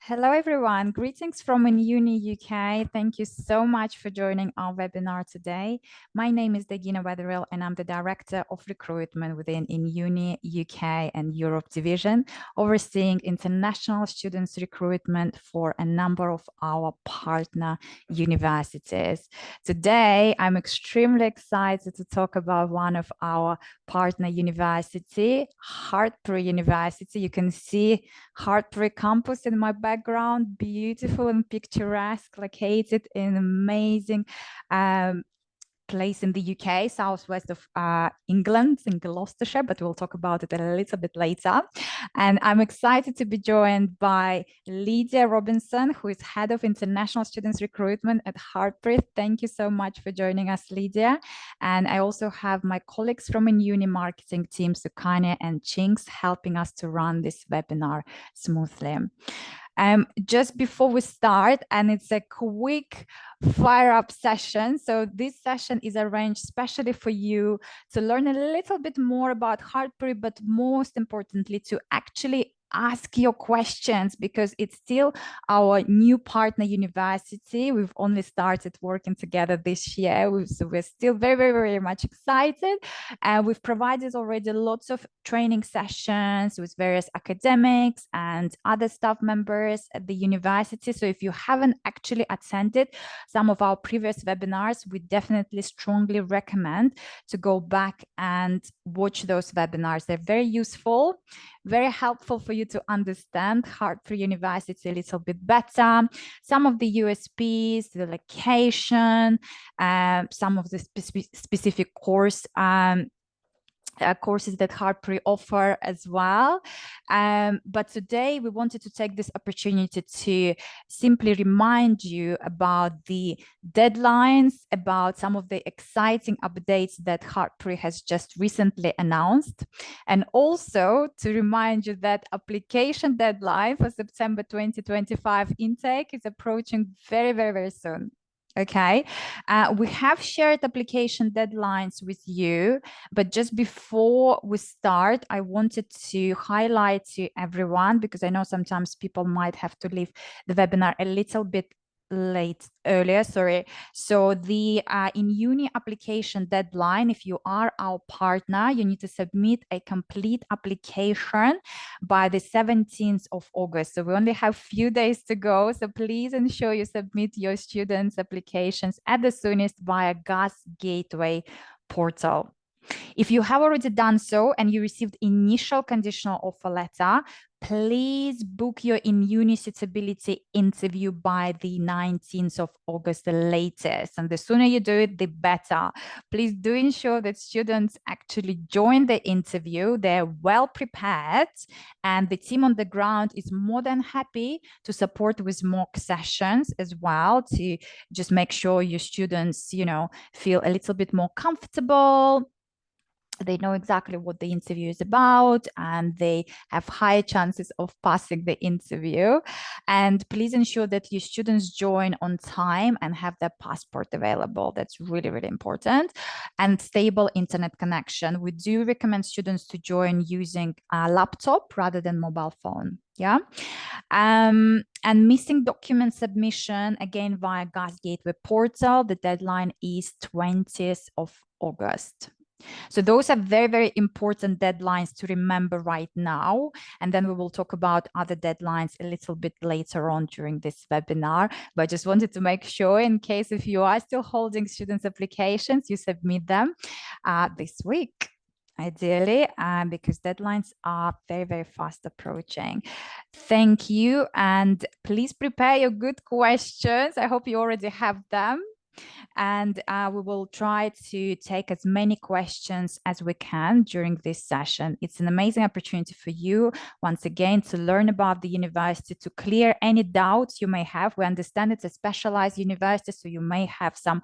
Hello, everyone. Greetings from Uni UK. Thank you so much for joining our webinar today. My name is Degina Weatherill, and I'm the Director of Recruitment within Uni UK and Europe Division, overseeing international students recruitment for a number of our partner universities. Today, I'm extremely excited to talk about one of our partner university, Hartpury University. You can see Hartpury campus in my background, beautiful and picturesque, located in an amazing place in the UK, southwest of England, in Gloucestershire, but we'll talk about it a little bit later. And I'm excited to be joined by Lydia Robinson, who is Head of International Students Recruitment at Hartpury. Thank you so much for joining us, Lydia. And I also have my colleagues from Uni marketing team, Sukanya and Chinks, helping us to run this webinar smoothly. Just before we start, and it's a quick fire up session. So this session is arranged specially for you to learn a little bit more about Hartpury, but most importantly, to actually ask your questions, because it's still our new partner university. We've only started working together this year, so we're still very much excited. And we've provided already lots of training sessions with various academics and other staff members at the university. So if you haven't actually attended some of our previous webinars, we definitely strongly recommend to go back and watch those webinars. They're very useful, very helpful for you to understand Hartpury University a little bit better. Some of the USPs, the location, some of the specific courses that Hartpury offer as well. But today we wanted to take this opportunity to simply remind you about the deadlines, about some of the exciting updates that Hartpury has just recently announced, and also to remind you that application deadline for September 2025 intake is approaching very soon. Okay, we have shared application deadlines with you, but just before we start, I wanted to highlight to everyone, because I know sometimes people might have to leave the webinar a little bit earlier. So the in Uni application deadline, if you are our partner, you need to submit a complete application by the 17th of August. So we only have a few days to go. So please ensure you submit your students' applications at the soonest via GAS Gateway portal. If you have already done so and you received initial conditional offer letter, please book your in-uni suitability interview by the 19th of August, the latest. And the sooner you do it, the better. Please do ensure that students actually join the interview. They're well prepared, and the team on the ground is more than happy to support with mock sessions as well, to just make sure your students, feel a little bit more comfortable. They know exactly what the interview is about, and they have higher chances of passing the interview. And please ensure that your students join on time and have their passport available. That's really important. And stable internet connection. We do recommend students to join using a laptop rather than mobile phone. Yeah. And missing document submission, again, via GAS Gateway portal. The deadline is 20th of August. So those are very important deadlines to remember right now. And then we will talk about other deadlines a little bit later on during this webinar. But I just wanted to make sure, in case if you are still holding students' applications, you submit them this week, ideally, because deadlines are very fast approaching. Thank you. And please prepare your good questions. I hope you already have them. And we will try to take as many questions as we can during this session. It's an amazing opportunity for you, once again, to learn about the university, to clear any doubts you may have. We understand it's a specialized university, so you may have some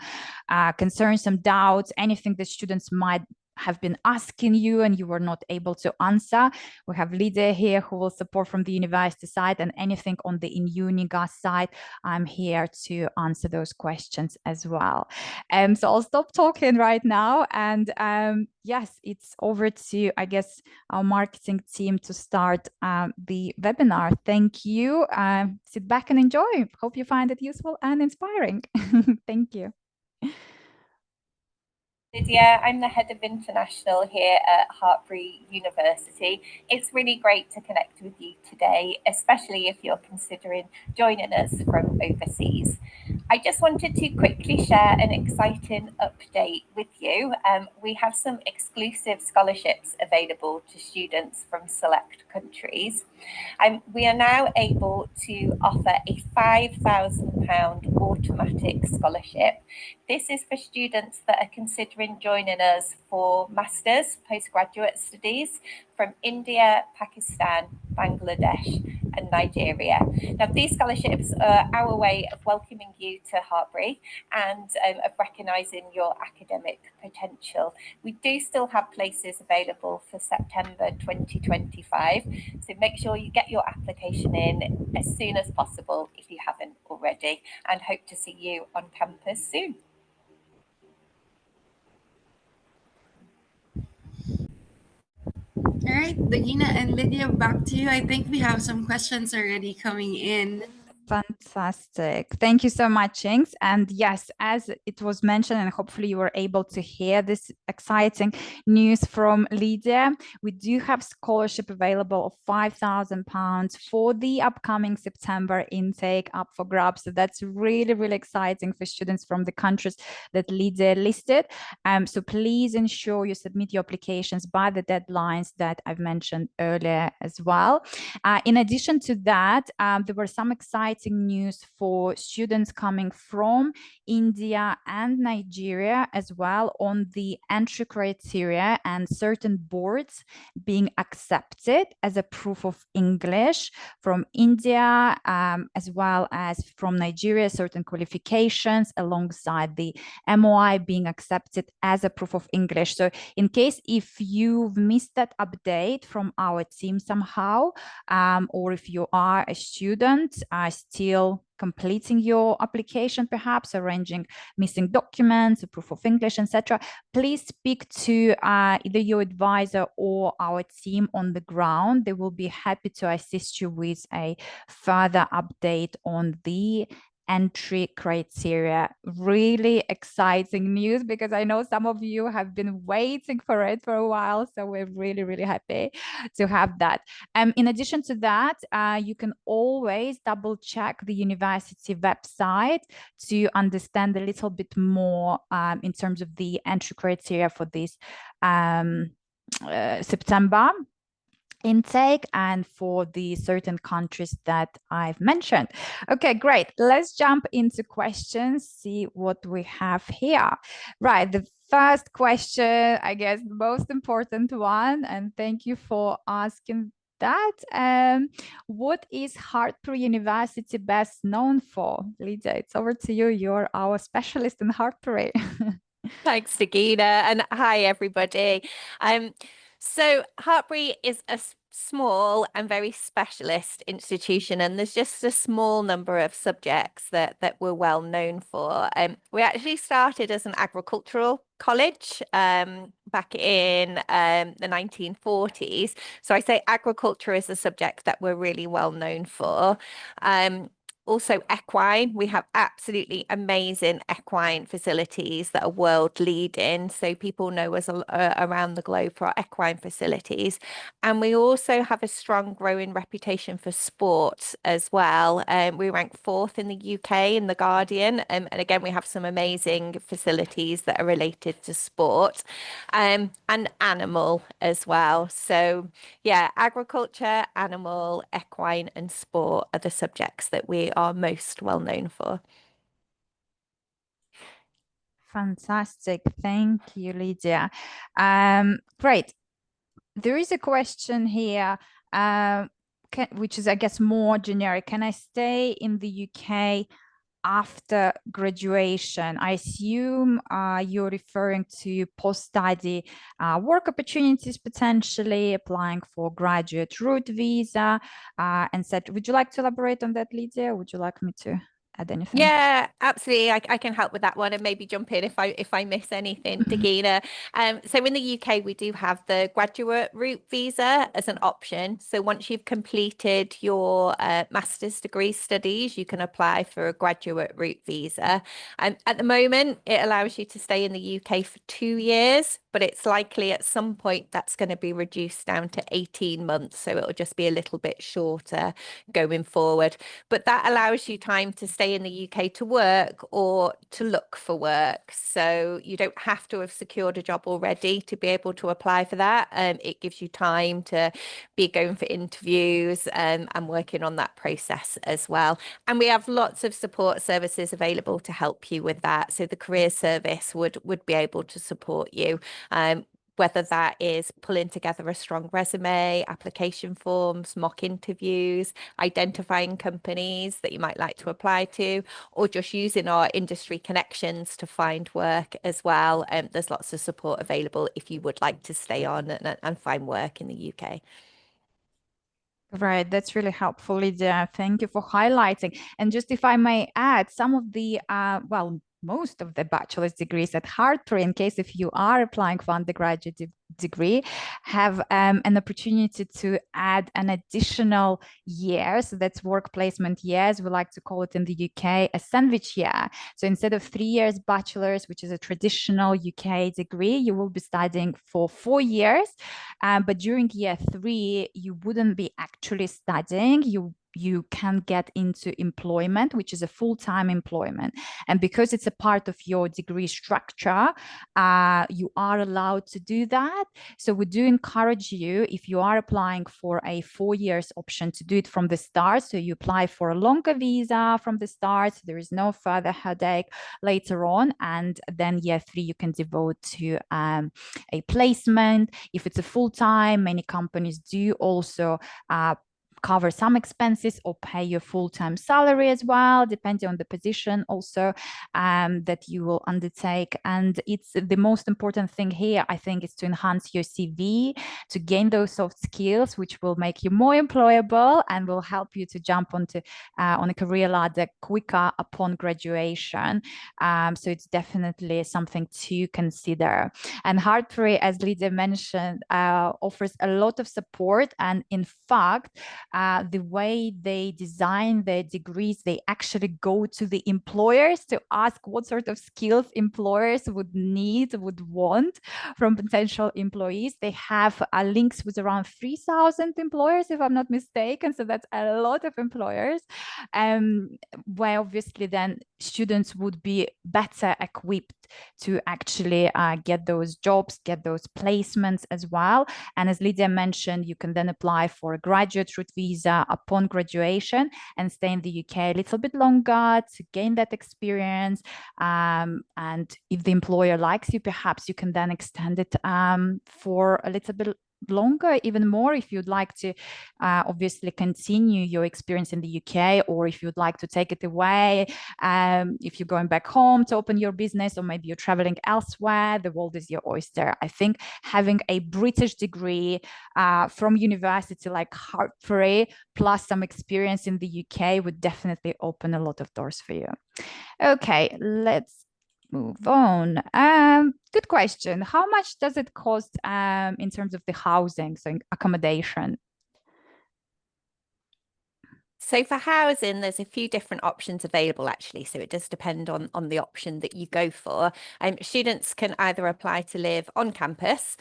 concerns, some doubts, anything that students might have been asking you and you were not able to answer. We have Lydia here who will support from the university side, and anything on the InUniga side, I'm here to answer those questions as well. So I'll stop talking right now, and yes, it's over to, I guess, our marketing team to start the webinar. Thank you. Sit back and enjoy. Hope you find it useful and inspiring. Thank you. Lydia, I'm the head of international here at Hartpury University. It's really great to connect with you today, especially if you're considering joining us from overseas. I just wanted to quickly share an exciting update with you. We have some exclusive scholarships available to students from select countries. We are now able to offer a £5,000 automatic scholarship. This is for students that are considering joining us for Masters postgraduate studies from India, Pakistan, Bangladesh and Nigeria. Now, these scholarships are our way of welcoming you to Hartpury and of recognising your academic potential. We do still have places available for September 2025, so make sure you get your application in as soon as possible if you haven't already, and hope to see you on campus soon. All right, Dagina and Lydia, back to you. I think we have some questions already coming in. Fantastic. Thank you so much, Jinx. And yes, as it was mentioned, and hopefully you were able to hear this exciting news from Lydia, we do have scholarship available of £5,000 for the upcoming September intake up for grabs. So that's really, really exciting for students from the countries that Lydia listed. So please ensure you submit your applications by the deadlines that I've mentioned earlier as well. In addition to that, there were some exciting news for students coming from India and Nigeria as well on the entry criteria and certain boards being accepted as a proof of English from India, as well as from Nigeria, certain qualifications alongside the MOI being accepted as a proof of English. So in case if you've missed that update from our team somehow, or if you are a student still completing your application, perhaps arranging missing documents, a proof of English, etc., please speak to either your advisor or our team on the ground. They will be happy to assist you with a further update on the entry criteria. Really exciting news, because I know some of you have been waiting for it for a while. So we're really, really happy to have that. In addition to that, you can always double check the university website to understand a little bit more in terms of the entry criteria for this September intake and for the certain countries that I've mentioned. Okay, great. Let's jump into questions, see what we have here. Right, the first question, I guess the most important one, and thank you for asking that. What is Hartpury University best known for? Lydia, it's over to you. You're our specialist in Hartpury. Thanks, Dagina, and hi everybody. So Hartpury is a small and very specialist institution, and there's just a small number of subjects that we're well known for. We actually started as an agricultural college back in the 1940s. So I say agriculture is a subject that we're really well known for. Also equine, we have absolutely amazing equine facilities that are world leading. So people know us around the globe for our equine facilities. And we also have a strong growing reputation for sports as well. We rank 4th in the UK in The Guardian. And again, we have some amazing facilities that are related to sport and animal as well. So yeah, agriculture, animal, equine and sport are the subjects that we are most well known for. Fantastic. Thank you, Lydia. Great. There is a question here, which is, I guess, more generic. Can I stay in the UK after graduation? I assume you're referring to post-study work opportunities, potentially applying for graduate route visa, and said, would you like to elaborate on that, Lydia? Would you like me to add anything? Yeah, absolutely. I can help with that one and maybe jump in if I miss anything, Dagina. So in the UK, we do have the graduate route visa as an option. So once you've completed your master's degree studies, you can apply for a graduate route visa. And at the moment, it allows you to stay in the UK for 2 years, but it's likely at some point that's going to be reduced down to 18 months. So it'll just be a little bit shorter going forward. But that allows you time to stay in the UK to work or to look for work. So you don't have to have secured a job already to be able to apply for that. It gives you time to be going for interviews and working on that process as well. And we have lots of support services available to help you with that. So the career service would be able to support you. Whether that is pulling together a strong resume, application forms, mock interviews, identifying companies that you might like to apply to, or just using our industry connections to find work as well. There's lots of support available if you would like to stay on and find work in the UK. Right, that's really helpful, Lydia. Thank you for highlighting. And just if I may add, some of the, well, most of the bachelor's degrees at Hartpury, in case if you are applying for undergraduate degree, have an opportunity to add an additional year. So that's work placement years. We like to call it in the UK a sandwich year. So instead of 3 years bachelor's, which is a traditional UK degree, you will be studying for 4 years. But during year 3, you wouldn't be actually studying. You can get into employment, which is a full-time employment. And because it's a part of your degree structure, you are allowed to do that. So we do encourage you, if you are applying for a 4 years option, to do it from the start. So you apply for a longer visa from the start. So there is no further headache later on. And then year 3, you can devote to a placement. If it's a full-time, many companies do also cover some expenses or pay your full-time salary as well, depending on the position also that you will undertake. And it's the most important thing here, I think, is to enhance your CV, to gain those soft skills, which will make you more employable and will help you to jump onto on a career ladder quicker upon graduation. So it's definitely something to consider. And Hartpury, as Lydia mentioned, offers a lot of support. And in fact, the way they design their degrees, they actually go to the employers to ask what sort of skills employers would need, would want from potential employees. They have links with around 3,000 employers, if I'm not mistaken. So that's a lot of employers, where obviously then students would be better equipped to actually get those jobs, get those placements as well. And as Lydia mentioned, you can then apply for a graduate route visa upon graduation and stay in the UK a little bit longer to gain that experience. And if the employer likes you, perhaps you can then extend it for a little bit longer, even more, if you'd like to obviously continue your experience in the UK, or if you'd like to take it away, if you're going back home to open your business, or maybe you're traveling elsewhere, the world is your oyster. I think having a British degree from university like Hartpury plus some experience in the UK would definitely open a lot of doors for you. Okay, let's move on. Good question. How much does it cost in terms of the housing, so accommodation? So for housing, there's a few different options available, actually. So it does depend on the option that you go for. Students can either apply to live on campus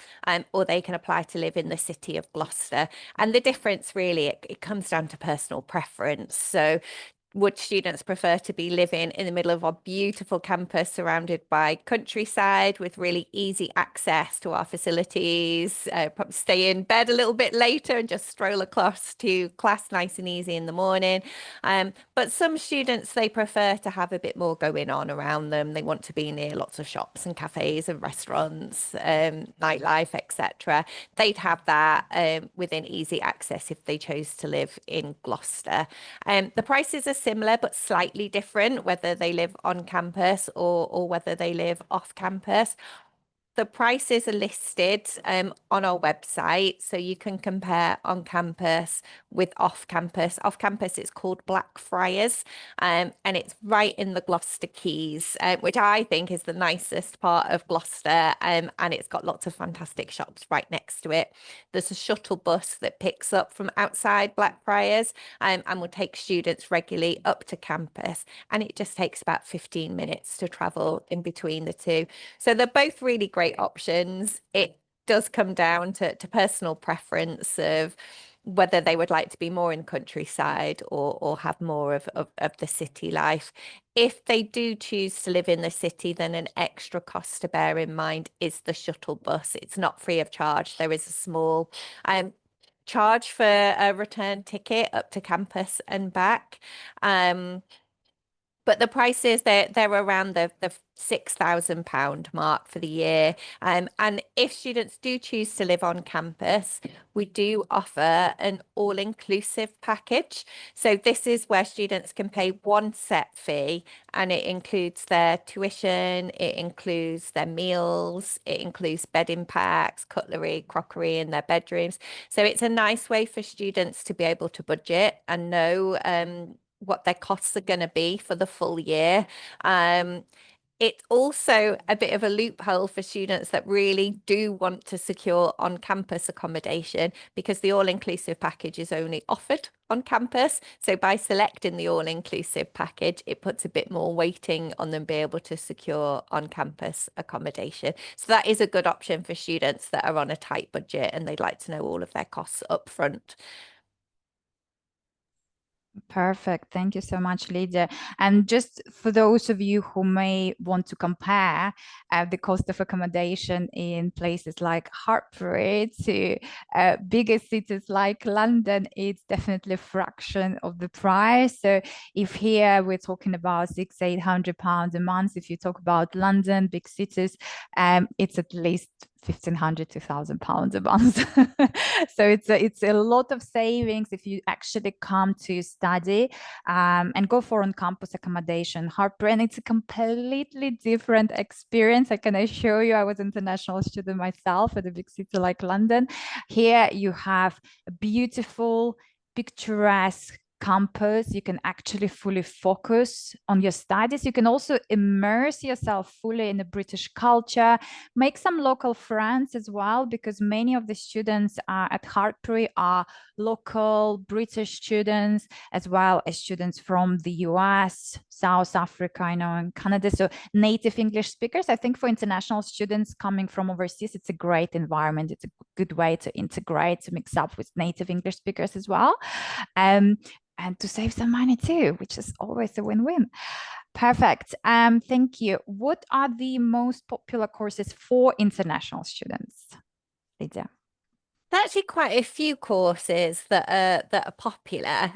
or they can apply to live in the city of Gloucester. And the difference really, it comes down to personal preference. So would students prefer to be living in the middle of our beautiful campus surrounded by countryside with really easy access to our facilities, probably stay in bed a little bit later and just stroll across to class nice and easy in the morning? But some students, they prefer to have a bit more going on around them. They want to be near lots of shops and cafes and restaurants, nightlife, etc. They'd have that within easy access if they chose to live in Gloucester. The prices are similar but slightly different, whether they live on campus or whether they live off campus. The prices are listed on our website, so you can compare on campus with off campus. Off campus, it's called Blackfriars, and it's right in the Gloucester Quays, which I think is the nicest part of Gloucester, and it's got lots of fantastic shops right next to it. There's a shuttle bus that picks up from outside Blackfriars, and will take students regularly up to campus, and it just takes about 15 minutes to travel in between the two. So they're both really great options. It does come down to personal preference of whether they would like to be more in countryside or have more of the city life. If they do choose to live in the city, then an extra cost to bear in mind is the shuttle bus. It's not free of charge. There is a small charge for a return ticket up to campus and back. But the prices, they're around the £6,000 mark for the year. And if students do choose to live on campus, we do offer an all-inclusive package. So this is where students can pay one set fee, and it includes their tuition, it includes their meals, it includes bedding packs, cutlery, crockery in their bedrooms. So it's a nice way for students to be able to budget and know what their costs are going to be for the full year. It's also a bit of a loophole for students that really do want to secure on-campus accommodation, because the all-inclusive package is only offered on campus. So by selecting the all-inclusive package, it puts a bit more weighting on them being able to secure on-campus accommodation. So that is a good option for students that are on a tight budget and they'd like to know all of their costs up front. Perfect. Thank you so much, Lydia. And just for those of you who may want to compare the cost of accommodation in places like Hartpury to bigger cities like London, it's definitely a fraction of the price. So if here we're talking about £600-800 a month, if you talk about London, big cities, it's at least £1,500 to £2,000 a month. So it's a lot of savings if you actually come to study and go for on-campus accommodation. Hartpury, and it's a completely different experience. I can assure you, I was an international student myself at a big city like London. Here you have a beautiful, picturesque campus. You can actually fully focus on your studies. You can also immerse yourself fully in the British culture, make some local friends as well, because many of the students at Hartpury are local British students, as well as students from the US, South Africa, and Canada. So native English speakers. I think for international students coming from overseas, it's a great environment. It's a good way to integrate, to mix up with native English speakers as well. And to save some money too, which is always a win-win. Perfect. Thank you. What are the most popular courses for international students, Lydia? There's actually quite a few courses that are popular.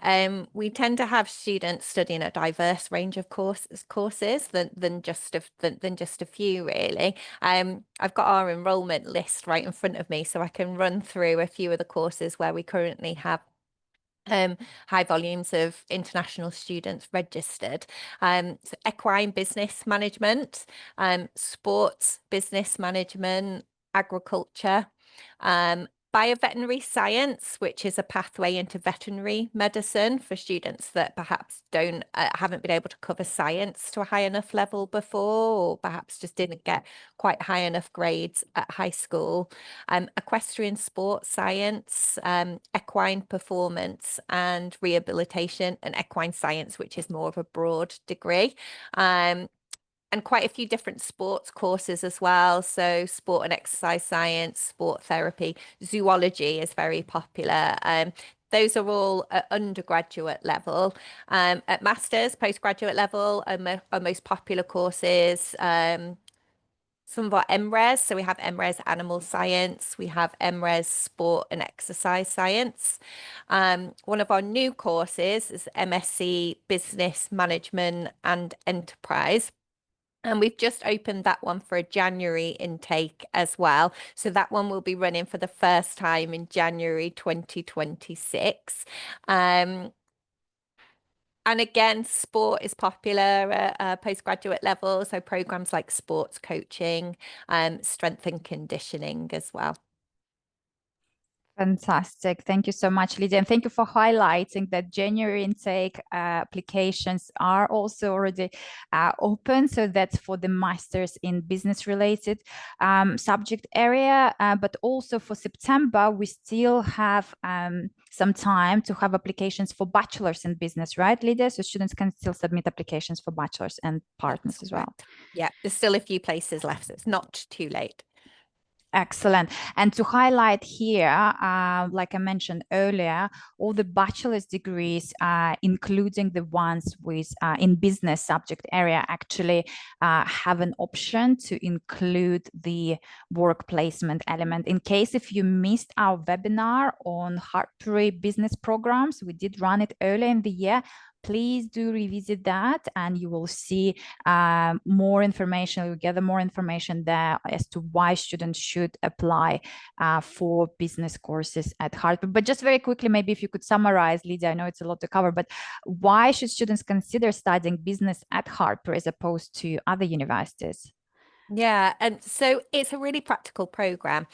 We tend to have students studying a diverse range of courses than just a few, really. I've got our enrolment list right in front of me, so I can run through a few of the courses where we currently have high volumes of international students registered. So equine business management, sports business management, agriculture, bioveterinary science, which is a pathway into veterinary medicine for students that perhaps haven't been able to cover science to a high enough level before, or perhaps just didn't get quite high enough grades at high school. Equestrian sports science, equine performance and rehabilitation, and equine science, which is more of a broad degree. And quite a few different sports courses as well. So sport and exercise science, sport therapy, zoology is very popular. Those are all at undergraduate level. At master's, postgraduate level, our most popular courses. Some of our MRes, so we have MRes Animal Science, we have MRes Sport and Exercise Science. One of our new courses is MSc Business Management and Enterprise. And we've just opened that one for a January intake as well. So that one will be running for the first time in January 2026. And again, sport is popular at postgraduate level. So programs like sports coaching, strength and conditioning as well. Fantastic. Thank you so much, Lydia. And thank you for highlighting that January intake applications are also already open. So that's for the masters in business related subject area. But also for September, we still have some time to have applications for bachelors in business, right, Lydia? So students can still submit applications for bachelors and partners as well. Yeah, there's still a few places left. So it's not too late. Excellent. And to highlight here, like I mentioned earlier, all the bachelor's degrees, including the ones with in business subject area, actually have an option to include the work placement element. In case if you missed our webinar on Hartpury business programs, we did run it earlier in the year. Please do revisit that and you will see more information, you'll gather more information there as to why students should apply for business courses at Hartpury. But just very quickly, maybe if you could summarize, Lydia, I know it's a lot to cover, but why should students consider studying business at Hartpury as opposed to other universities? Yeah, and so it's a really practical program.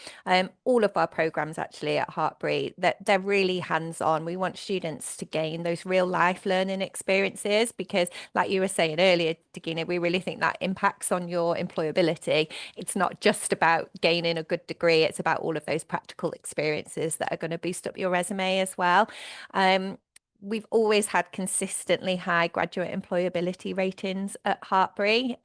All of our programs actually at Hartpury, that they're really hands-on. We want students to gain those real life learning experiences because, like you were saying earlier, Dagina, we really think that impacts on your employability. It's not just about gaining a good degree; it's about all of those practical experiences that are going to boost up your resume as well. We've always had consistently high graduate employability ratings at Hartpury.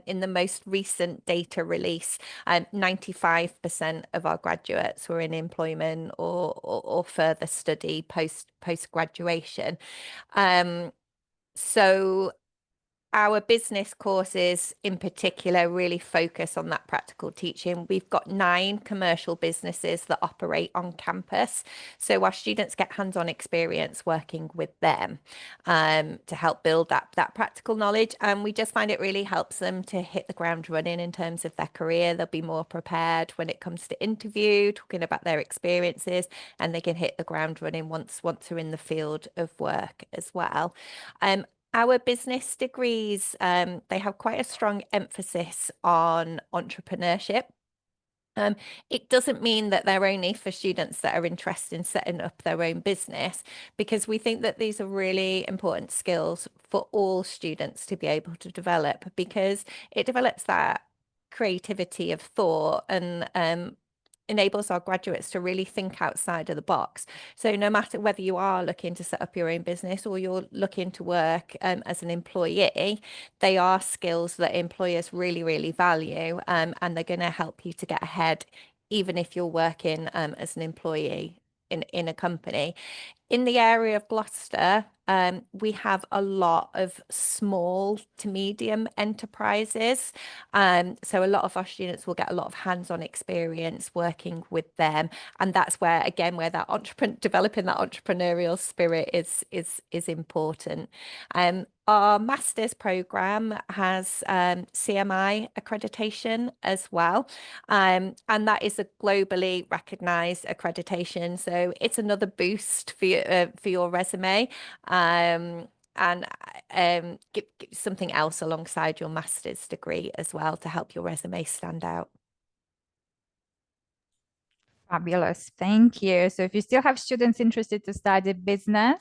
In the most recent data release, 95% of our graduates were in employment or further study post-graduation. So our business courses in particular really focus on that practical teaching. We've got 9 commercial businesses that operate on campus. So our students get hands-on experience working with them to help build that practical knowledge. And we just find it really helps them to hit the ground running in terms of their career. They'll be more prepared when it comes to interview, talking about their experiences, and they can hit the ground running once they're in the field of work as well. Our business degrees, they have quite a strong emphasis on entrepreneurship. It doesn't mean that they're only for students that are interested in setting up their own business, because we think that these are really important skills for all students to be able to develop, because it develops that creativity of thought and enables our graduates to really think outside of the box. So no matter whether you are looking to set up your own business or you're looking to work as an employee, they are skills that employers really, really value, and they're going to help you to get ahead, even if you're working as an employee in a company. In the area of Gloucester, we have a lot of small to medium enterprises. So a lot of our students will get a lot of hands-on experience working with them. And that's where, again, where that developing that entrepreneurial spirit is important. Our master's program has CMI accreditation as well. And that is a globally recognized accreditation. So it's another boost for your resume. And give something else alongside your master's degree as well to help your resume stand out. Fabulous. Thank you. So if you still have students interested to study business,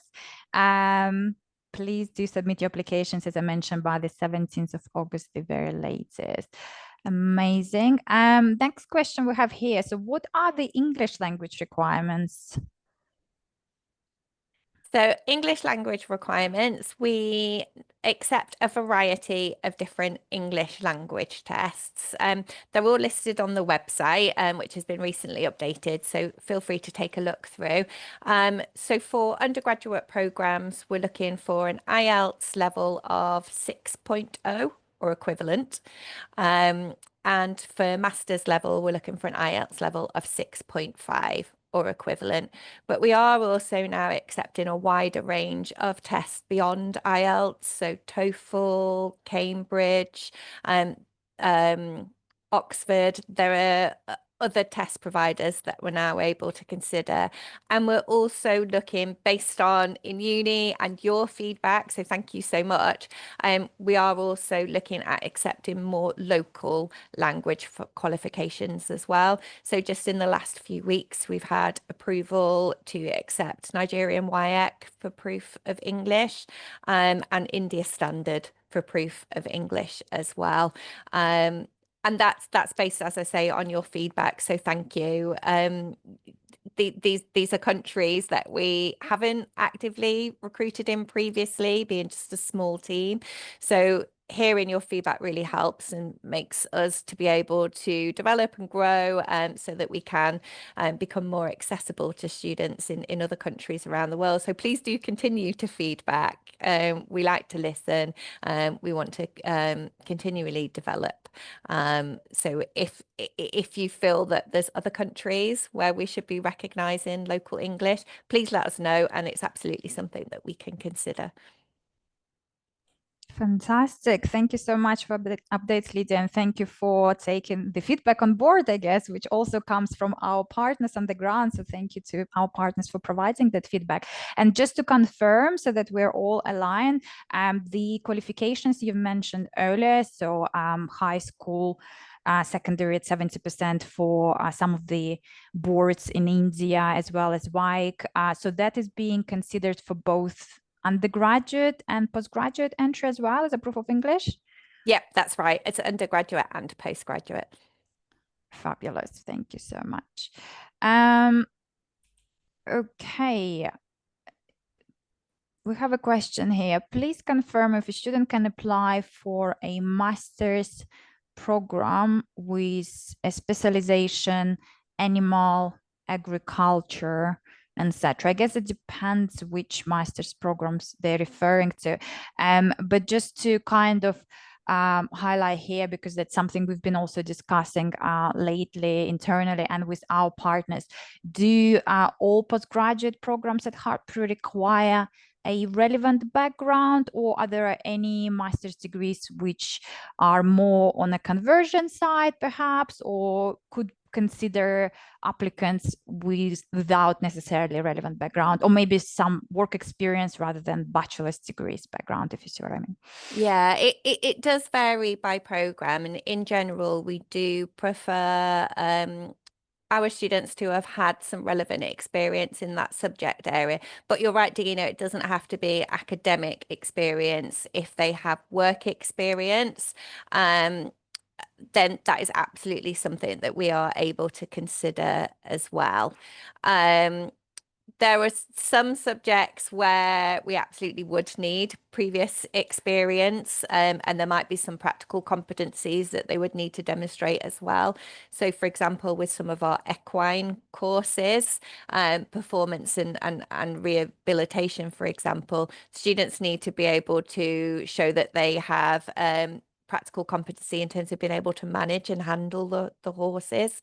please do submit your applications, as I mentioned, by the 17th of August, the very latest. Amazing. Next question we have here. So what are the English language requirements? So English language requirements, we accept a variety of different English language tests. They're all listed on the website, which has been recently updated, so feel free to take a look through. So for undergraduate programs, we're looking for an IELTS level of 6.0 or equivalent. And for master's level, we're looking for an IELTS level of 6.5 or equivalent. But we are also now accepting a wider range of tests beyond IELTS, so TOEFL, Cambridge, Oxford. There are other test providers that we're now able to consider. And we're also looking, based on in uni and your feedback, so thank you so much, we are also looking at accepting more local language for qualifications as well. So just in the last few weeks, we've had approval to accept Nigerian WIEC for proof of English, and India Standard for proof of English as well. And that's based, as I say, on your feedback. So thank you. These are countries that we haven't actively recruited in previously, being just a small team. So hearing your feedback really helps and makes us to be able to develop and grow, so that we can become more accessible to students in other countries around the world. So please do continue to feedback. We like to listen. We want to continually develop. So if you feel that there's other countries where we should be recognising local English, please let us know, and it's absolutely something that we can consider. Fantastic. Thank you so much for the updates, Lydia, and thank you for taking the feedback on board, I guess, which also comes from our partners on the ground. So thank you to our partners for providing that feedback. And just to confirm, so that we're all aligned, the qualifications you've mentioned earlier, so high school, secondary at 70% for some of the boards in India, as well as WIEC. So that is being considered for both undergraduate and postgraduate entry as well as a proof of English? Yep, that's right. It's undergraduate and postgraduate. Fabulous. Thank you so much. Okay. We have a question here. Please confirm if a student can apply for a master's program with a specialization animal agriculture and etc. I guess it depends which master's programs they're referring to. But just to kind of highlight here, because that's something we've been also discussing lately internally and with our partners. Do all postgraduate programs at Hartpury require a relevant background, or are there any master's degrees which are more on a conversion side perhaps, or could consider applicants without necessarily relevant background, or maybe some work experience rather than bachelor's degrees background, if you see what I mean? Yeah, it does vary by program, and in general we do prefer our students to have had some relevant experience in that subject area. But you're right, Dina, it doesn't have to be academic experience. If they have work experience, then that is absolutely something that we are able to consider as well. There are some subjects where we absolutely would need previous experience, and there might be some practical competencies that they would need to demonstrate as well. So, for example, with some of our equine courses, performance and rehabilitation, for example, students need to be able to show that they have practical competency in terms of being able to manage and handle the horses.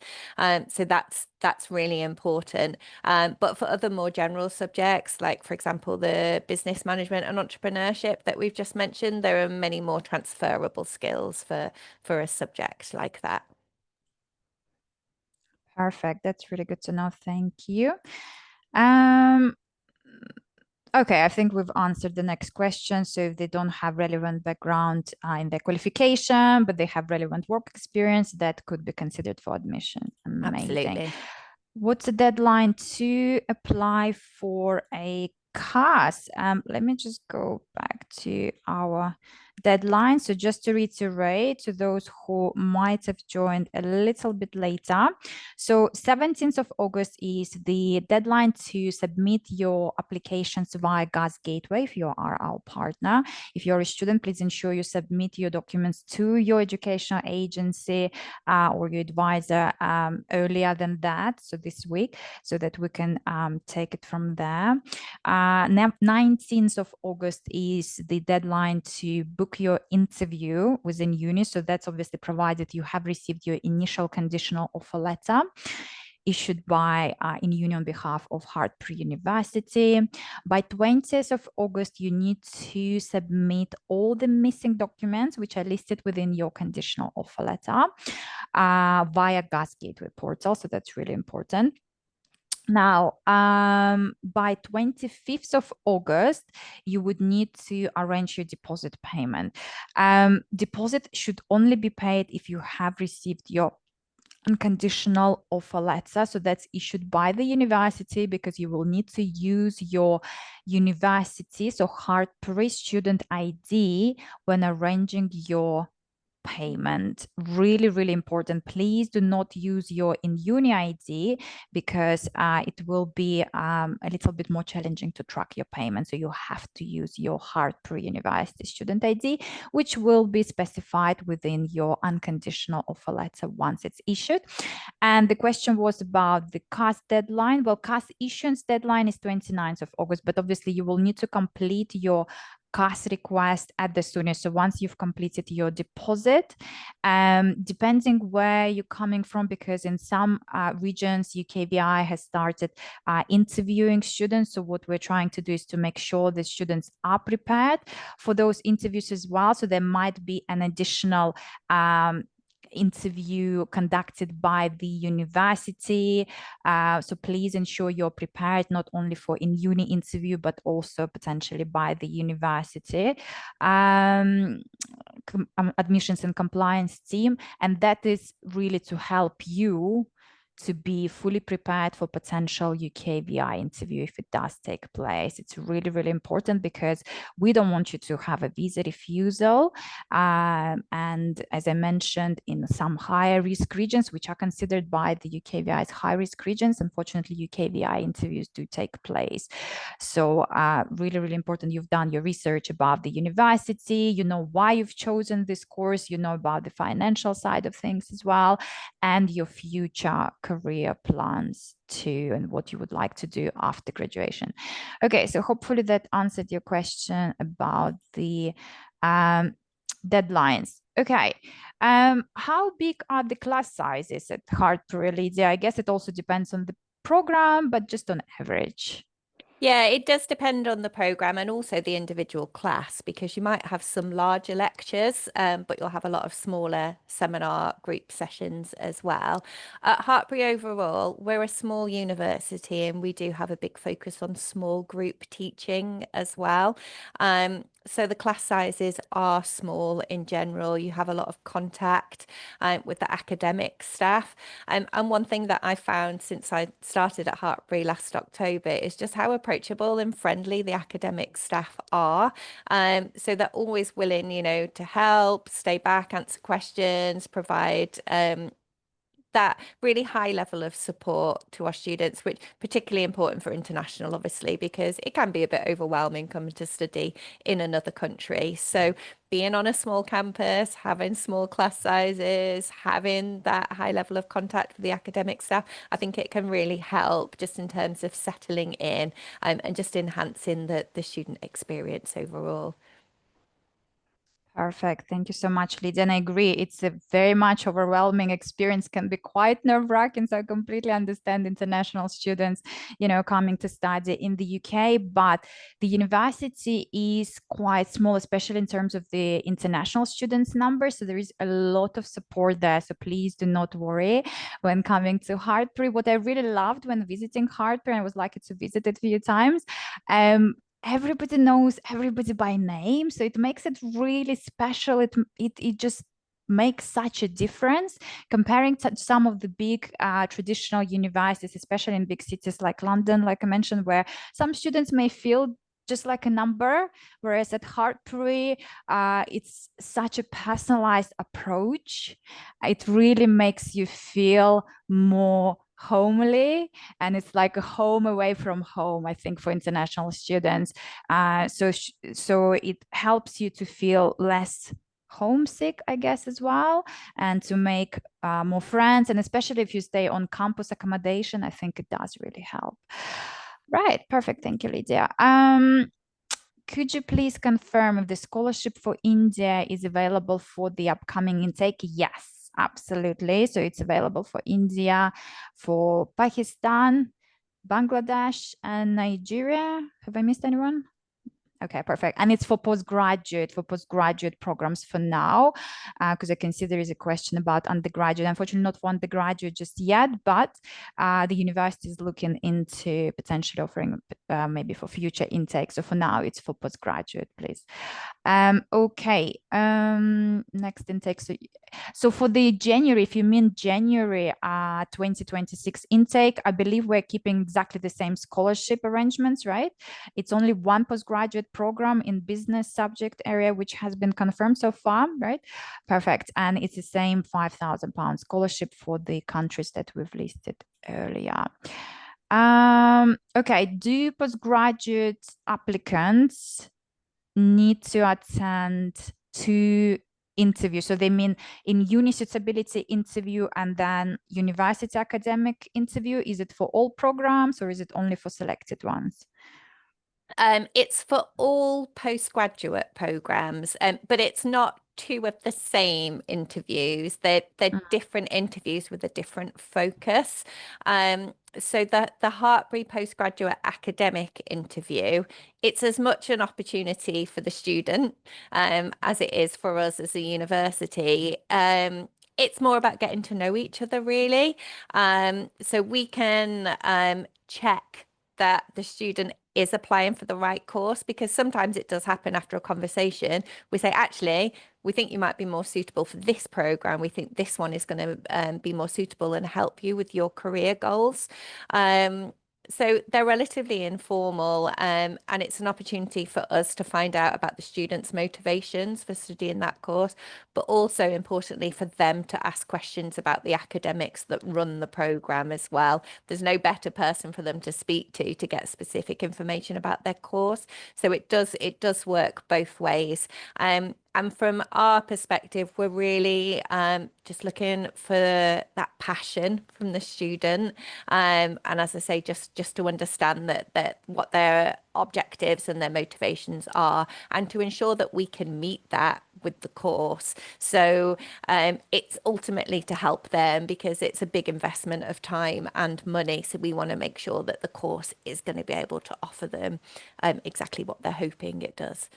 So that's really important. But for other more general subjects, like, for example, the business management and entrepreneurship that we've just mentioned, there are many more transferable skills for a subject like that. Perfect. That's really good to know. Thank you. Okay, I think we've answered the next question. So if they don't have relevant background in their qualification, but they have relevant work experience, that could be considered for admission. Amazing. Absolutely. What's the deadline to apply for a CAS? Let me just go back to our deadline. So just to reiterate to those who might have joined a little bit later. So 17th of August is the deadline to submit your applications via GAS Gateway if you are our partner. If you're a student, please ensure you submit your documents to your educational agency or your advisor earlier than that, so this week, so that we can take it from there. 19th of August is the deadline to book your interview within uni. So that's obviously provided you have received your initial conditional offer letter. issued by in union on behalf of Hartpury University. By 20th of August, you need to submit all the missing documents which are listed within your conditional offer letter via Gas Gateway portal. So that's really important. Now, by 25th of August, you would need to arrange your deposit payment. Deposit should only be paid if you have received your unconditional offer letter. So that's issued by the university, because you will need to use your university, so Hartpury student ID, when arranging your payment. Really, really important. Please do not use your in-uni ID, because it will be a little bit more challenging to track your payment. So you have to use your Hartpury University student ID, which will be specified within your unconditional offer letter once it's issued. And the question was about the CAS deadline. Well, CAS issuance deadline is 29th of August, but obviously you will need to complete your CAS request at the soonest. So once you've completed your deposit, depending where you're coming from, because in some regions, UKVI has started interviewing students. So what we're trying to do is to make sure the students are prepared for those interviews as well. So there might be an additional interview conducted by the university. So please ensure you're prepared not only for in-uni interview, but also potentially by the university admissions and compliance team. And that is really to help you to be fully prepared for potential UKVI interview if it does take place. It's really, really important, because we don't want you to have a visa refusal. And as I mentioned, in some higher risk regions, which are considered by the UKVI as high risk regions, unfortunately, UKVI interviews do take place. So really, really important. You've done your research about the university, you know why you've chosen this course, you know about the financial side of things as well, and your future career plans too, and what you would like to do after graduation. Okay, so hopefully that answered your question about the deadlines. Okay, how big are the class sizes at Hartpury, Lydia? I guess it also depends on the program, but just on average. Yeah, it does depend on the program and also the individual class, because you might have some larger lectures, but you'll have a lot of smaller seminar group sessions as well. At Hartpury overall, we're a small university and we do have a big focus on small group teaching as well. So the class sizes are small in general. You have a lot of contact with the academic staff. And one thing that I found since I started at Hartpury last October is just how approachable and friendly the academic staff are. So they're always willing, to help, stay back, answer questions, provide that really high level of support to our students, which particularly important for international, obviously, because it can be a bit overwhelming coming to study in another country. So being on a small campus, having small class sizes, having that high level of contact with the academic staff, I think it can really help just in terms of settling in and just enhancing the student experience overall. Perfect. Thank you so much, Lydia. And I agree, it's a very much overwhelming experience, can be quite nerve-wracking. So I completely understand international students, coming to study in the UK, but the university is quite small, especially in terms of the international students number. So there is a lot of support there. So please do not worry when coming to Hartpury. What I really loved when visiting Hartpury, I was lucky to visit it a few times, everybody knows everybody by name, so it makes it really special. It just makes such a difference comparing to some of the big traditional universities, especially in big cities like London, like I mentioned, where some students may feel just like a number, whereas at Hartpury, it's such a personalized approach. It really makes you feel more homely, and it's like a home away from home, I think, for international students. So it helps you to feel less homesick, I guess, as well, and to make more friends. And especially if you stay on campus accommodation, I think it does really help. Right, perfect. Thank you, Lydia. Could you please confirm if the scholarship for India is available for the upcoming intake? Yes. absolutely. So it's available for India, for Pakistan, Bangladesh, and Nigeria. Have I missed anyone? Okay, perfect. And it's for postgraduate programs for now, because I can see there is a question about undergraduate. Unfortunately, not for undergraduate just yet, but the university is looking into potentially offering maybe for future intake. So for now, it's for postgraduate, please. Okay, next intake. So for the January, if you mean January 2026 intake, I believe we're keeping exactly the same scholarship arrangements, right? It's only one postgraduate program in business subject area, which has been confirmed so far, right? Perfect. And it's the same £5,000 scholarship for the countries that we've listed earlier. Okay, do postgraduate applicants need to attend 2 interviews? So they mean in uni suitability interview and then university academic interview. Is it for all programs or is it only for selected ones? It's for all postgraduate programs, but it's not 2 of the same interviews. They're different interviews with a different focus. So the Hartpury postgraduate academic interview, it's as much an opportunity for the student as it is for us as a university. It's more about getting to know each other, really. So we can check that the student is applying for the right course, because sometimes it does happen after a conversation. We say, actually, we think you might be more suitable for this program. We think this one is going to be more suitable and help you with your career goals. So they're relatively informal, and it's an opportunity for us to find out about the students' motivations for studying that course, but also importantly for them to ask questions about the academics that run the program as well. There's no better person for them to speak to get specific information about their course. So it does work both ways. And from our perspective, we're really just looking for that passion from the student. And as I say, just to understand that what their objectives and their motivations are, and to ensure that we can meet that with the course. So it's ultimately to help them, because it's a big investment of time and money. So we want to make sure that the course is going to be able to offer them exactly what they're hoping it does.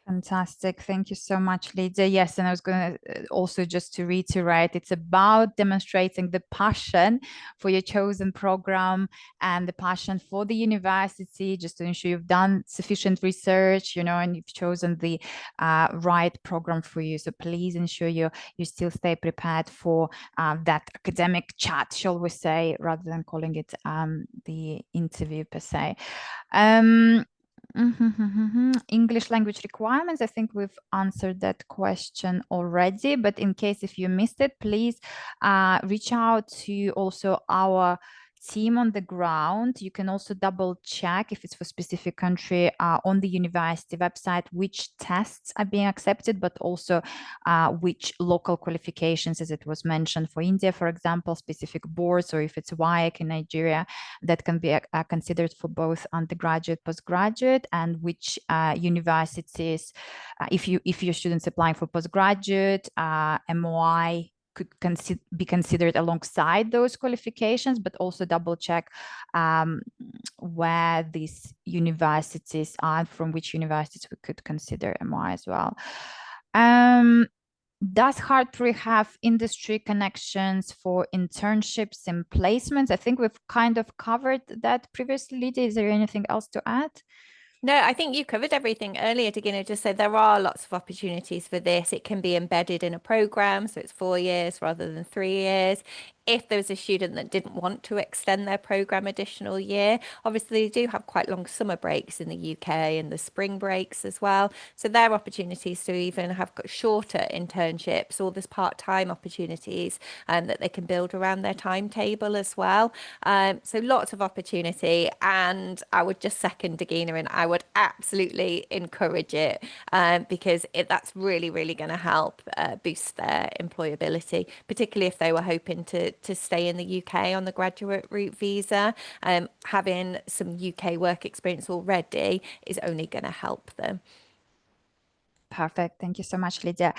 Fantastic. Thank you so much, Lydia. Yes, and I was going to also just to reiterate, it's about demonstrating the passion for your chosen program and the passion for the university, just to ensure you've done sufficient research, and you've chosen the right program for you. So please ensure you still stay prepared for that academic chat, shall we say, rather than calling it the interview per se. English language requirements. I think we've answered that question already, but in case if you missed it, please reach out to also our team on the ground. You can also double check if it's for specific country on the university website, which tests are being accepted, but also which local qualifications, as it was mentioned for India, for example, specific boards, or if it's WIAC in Nigeria, that can be considered for both undergraduate, postgraduate, and which universities, if your students applying for postgraduate, MOI could be considered alongside those qualifications, but also double check where these universities are, from which universities we could consider MI as well. Does Hartpury have industry connections for internships and placements? I think we've kind of covered that previously. Lydia, is there anything else to add? No, I think you covered everything earlier, Dagina. Just said there are lots of opportunities for this. It can be embedded in a program, so it's 4 years rather than 3 years. If there was a student that didn't want to extend their program additional year, obviously they do have quite long summer breaks in the UK and the spring breaks as well. So there are opportunities to even have shorter internships, or there's part-time opportunities that they can build around their timetable as well. So lots of opportunity, and I would just second Dagina, and I would absolutely encourage it because that's really, really going to help boost their employability, particularly if they were hoping to stay in the UK on the graduate route visa. Having some UK work experience already is only going to help them. Perfect. Thank you so much, Lydia.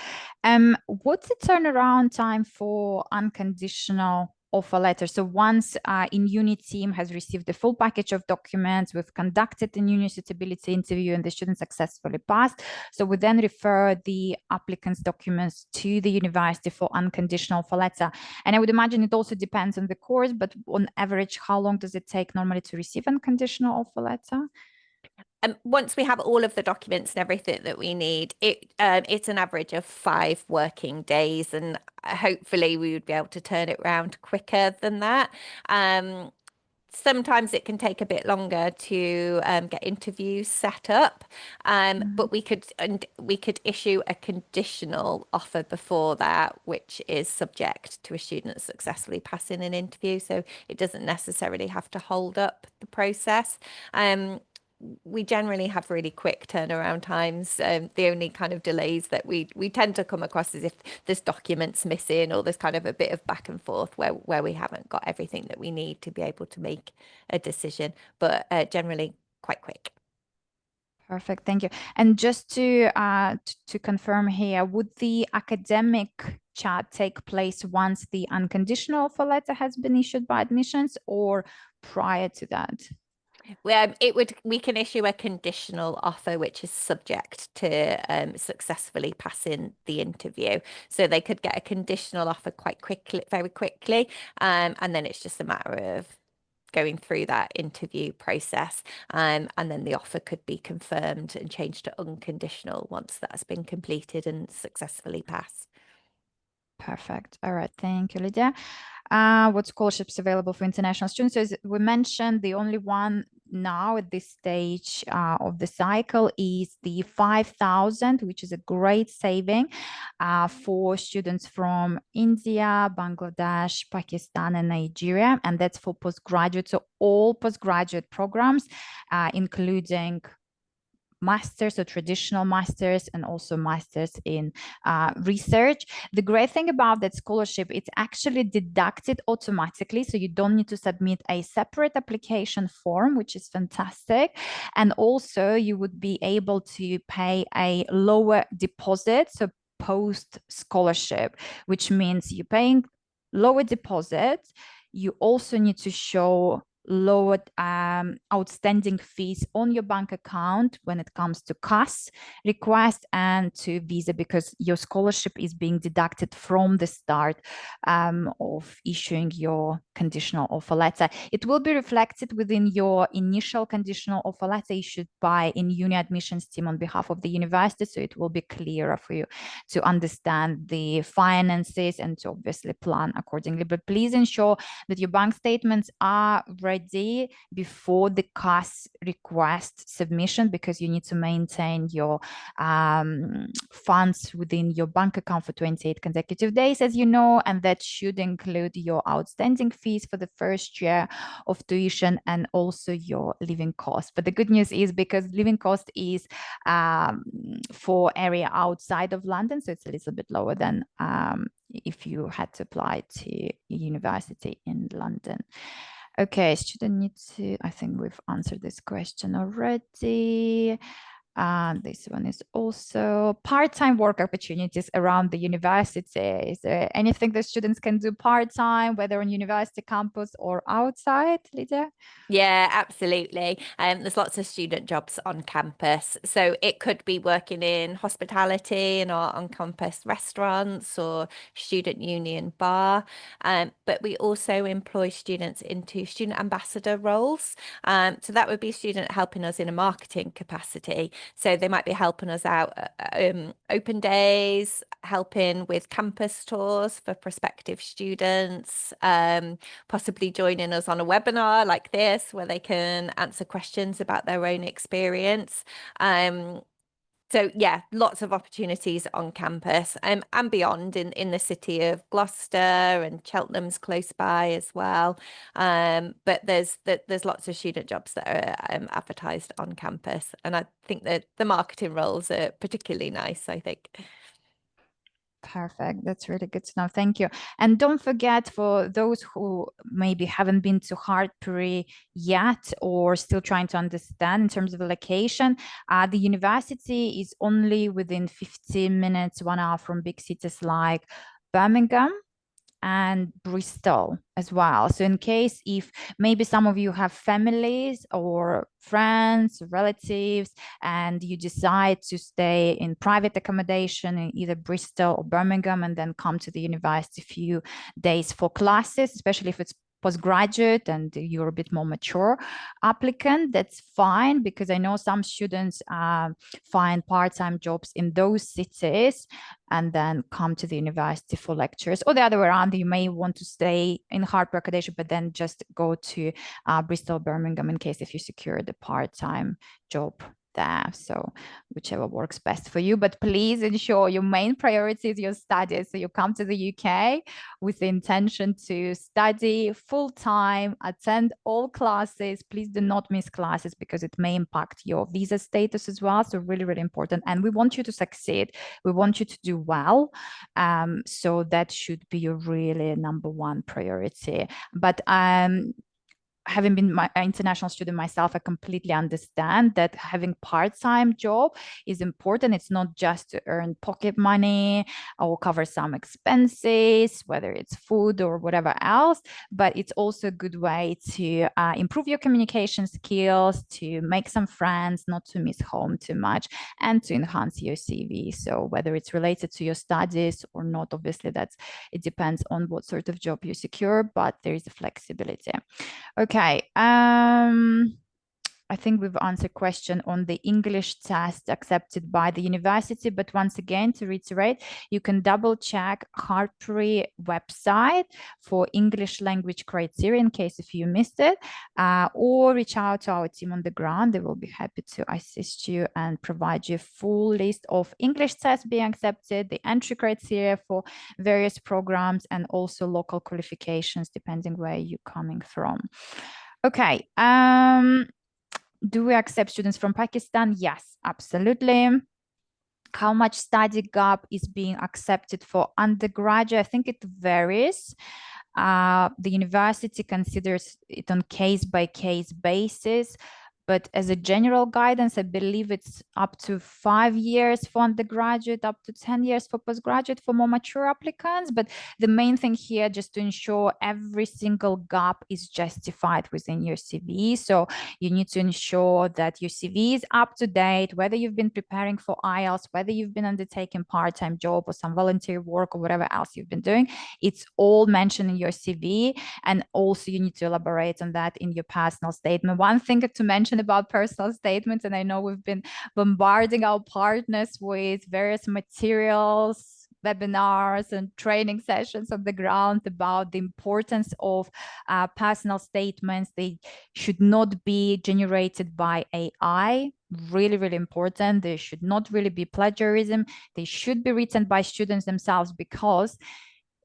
What's the turnaround time for unconditional offer letter? So once in uni team has received the full package of documents, we've conducted the uni suitability interview and the student successfully passed. So we then refer the applicant's documents to the university for unconditional offer letter. And I would imagine it also depends on the course, but on average, how long does it take normally to receive unconditional offer letter? Once we have all of the documents and everything that we need, it's an average of 5 working days, and hopefully we would be able to turn it around quicker than that. Sometimes it can take a bit longer to get interviews set up, but we could issue a conditional offer before that, which is subject to a student successfully passing an interview. So it doesn't necessarily have to hold up the process. We generally have really quick turnaround times. The only kind of delays that we tend to come across is if there's documents missing or there's kind of a bit of back and forth where we haven't got everything that we need to be able to make a decision, but generally quite quick. Perfect, thank you. And just to confirm here, would the academic chat take place once the unconditional offer letter has been issued by admissions or prior to that? We can issue a conditional offer which is subject to successfully passing the interview. So they could get a conditional offer quite quickly, very quickly, and then it's just a matter of going through that interview process, and then the offer could be confirmed and changed to unconditional once that's been completed and successfully passed. Perfect. All right. Thank you, Lydia. What scholarships available for international students? So as we mentioned, the only one now at this stage of the cycle is the 5,000, which is a great saving for students from India, Bangladesh, Pakistan, and Nigeria. And that's for postgraduate. So all postgraduate programs, including masters or traditional masters and also masters in research. The great thing about that scholarship, it's actually deducted automatically, so you don't need to submit a separate application form, which is fantastic. And also you would be able to pay a lower deposit, so post scholarship, which means you're paying lower deposit. You also need to show lowered outstanding fees on your bank account when it comes to CAS request and to visa, because your scholarship is being deducted from the start of issuing your conditional offer letter. It will be reflected within your initial conditional offer letter issued by in-uni admissions team on behalf of the university, so it will be clearer for you to understand the finances and to obviously plan accordingly. But please ensure that your bank statements are ready before the CAS request submission, because you need to maintain your funds within your bank account for 28 consecutive days, as you know, and that should include your outstanding fees for the first year of tuition and also your living cost. But the good news is, because living cost is for area outside of London, so it's a little bit lower than if you had to apply to a university in London. Okay, student needs to, I think we've answered this question already. This one is also part-time work opportunities around the university. Is there anything that students can do part-time, whether on university campus or outside, Lydia? Yeah, absolutely. There's lots of student jobs on campus. So it could be working in hospitality in our on-campus restaurants or student union bar. But we also employ students into student ambassador roles. So that would be a student helping us in a marketing capacity. So they might be helping us out at open days, helping with campus tours for prospective students, possibly joining us on a webinar like this, where they can answer questions about their own experience. So yeah, lots of opportunities on campus and beyond in the city of Gloucester, and Cheltenham's close by as well. But there's lots of student jobs that are advertised on campus, and I think that the marketing roles are particularly nice, I think. Perfect. That's really good to know. Thank you. And don't forget, for those who maybe haven't been to Hartpury yet or still trying to understand in terms of the location, the university is only within 15 minutes, 1 hour from big cities like Birmingham and Bristol as well. So in case if maybe some of you have families or friends, relatives, and you decide to stay in private accommodation in either Bristol or Birmingham and then come to the university a few days for classes, especially if it's postgraduate and you're a bit more mature applicant, that's fine, because I know some students find part-time jobs in those cities and then come to the university for lectures, or the other way around. You may want to stay in Hartpury accommodation but then just go to Bristol, Birmingham in case if you secure the part-time job there. So whichever works best for you, but please ensure your main priority is your studies. So you come to the UK with the intention to study full-time, attend all classes. Please do not miss classes because it may impact your visa status as well. So really, really important. And we want you to succeed. We want you to do well. So that should be your really number one priority. But having been an international student myself, I completely understand that having part-time job is important. It's not just to earn pocket money or cover some expenses, whether it's food or whatever else, but it's also a good way to improve your communication skills, to make some friends, not to miss home too much, and to enhance your CV. So whether it's related to your studies or not, obviously it depends on what sort of job you secure, but there is a flexibility. Okay, I think we've answered question on the English test accepted by the university, but once again, to reiterate, you can double check Hartpury website for English language criteria in case if you missed it, or reach out to our team on the ground. They will be happy to assist you and provide you a full list of English tests being accepted, the entry criteria for various programs, and also local qualifications depending where you're coming from. Okay. Do we accept students from Pakistan? Yes, absolutely. How much study gap is being accepted for undergraduate? I think it varies. The university considers it on case-by-case basis, but as a general guidance, I believe it's up to 5 years for undergraduate, up to 10 years for postgraduate for more mature applicants. But the main thing here, just to ensure every single gap is justified within your CV. So you need to ensure that your CV is up to date, whether you've been preparing for IELTS, whether you've been undertaking part-time job or some volunteer work or whatever else you've been doing. It's all mentioned in your CV. And also you need to elaborate on that in your personal statement. One thing to mention about personal statements, and I know we've been bombarding our partners with various materials, webinars and training sessions on the ground about the importance of personal statements. They should not be generated by AI. Really, really important. They should not really be plagiarism. They should be written by students themselves, because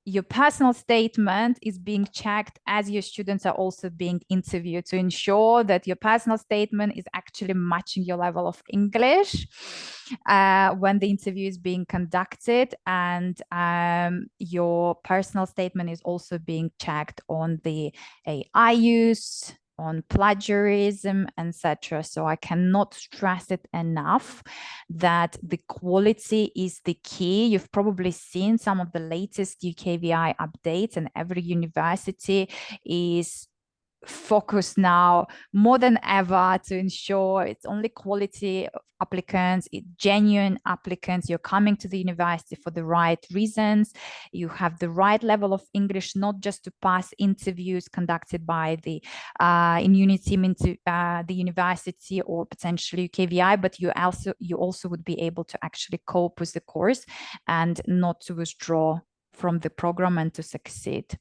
your personal statement is being checked as your students are also being interviewed, to ensure that your personal statement is actually matching your level of English when the interview is being conducted. And your personal statement is also being checked on the AI use, on plagiarism, etc. So I cannot stress it enough that the quality is the key. You've probably seen some of the latest UKVI updates, and every university is focused now more than ever to ensure it's only quality applicants, genuine applicants. You're coming to the university for the right reasons. You have the right level of English, not just to pass interviews conducted by the in-uni team into the university or potentially UKVI, but you also would be able to actually cope with the course and not to withdraw from the program and to succeed.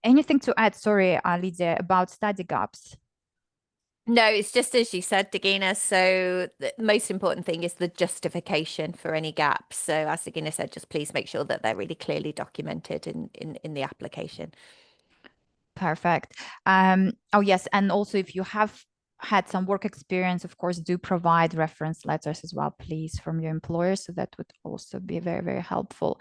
Anything to add, sorry, Lydia, about study gaps? No, it's just as you said, Dagina. So the most important thing is the justification for any gaps. So as Dagina said, just please make sure that they're really clearly documented in the application. Perfect. Oh yes, and also if you have had some work experience, of course, do provide reference letters as well, please, from your employer. So that would also be very, very helpful.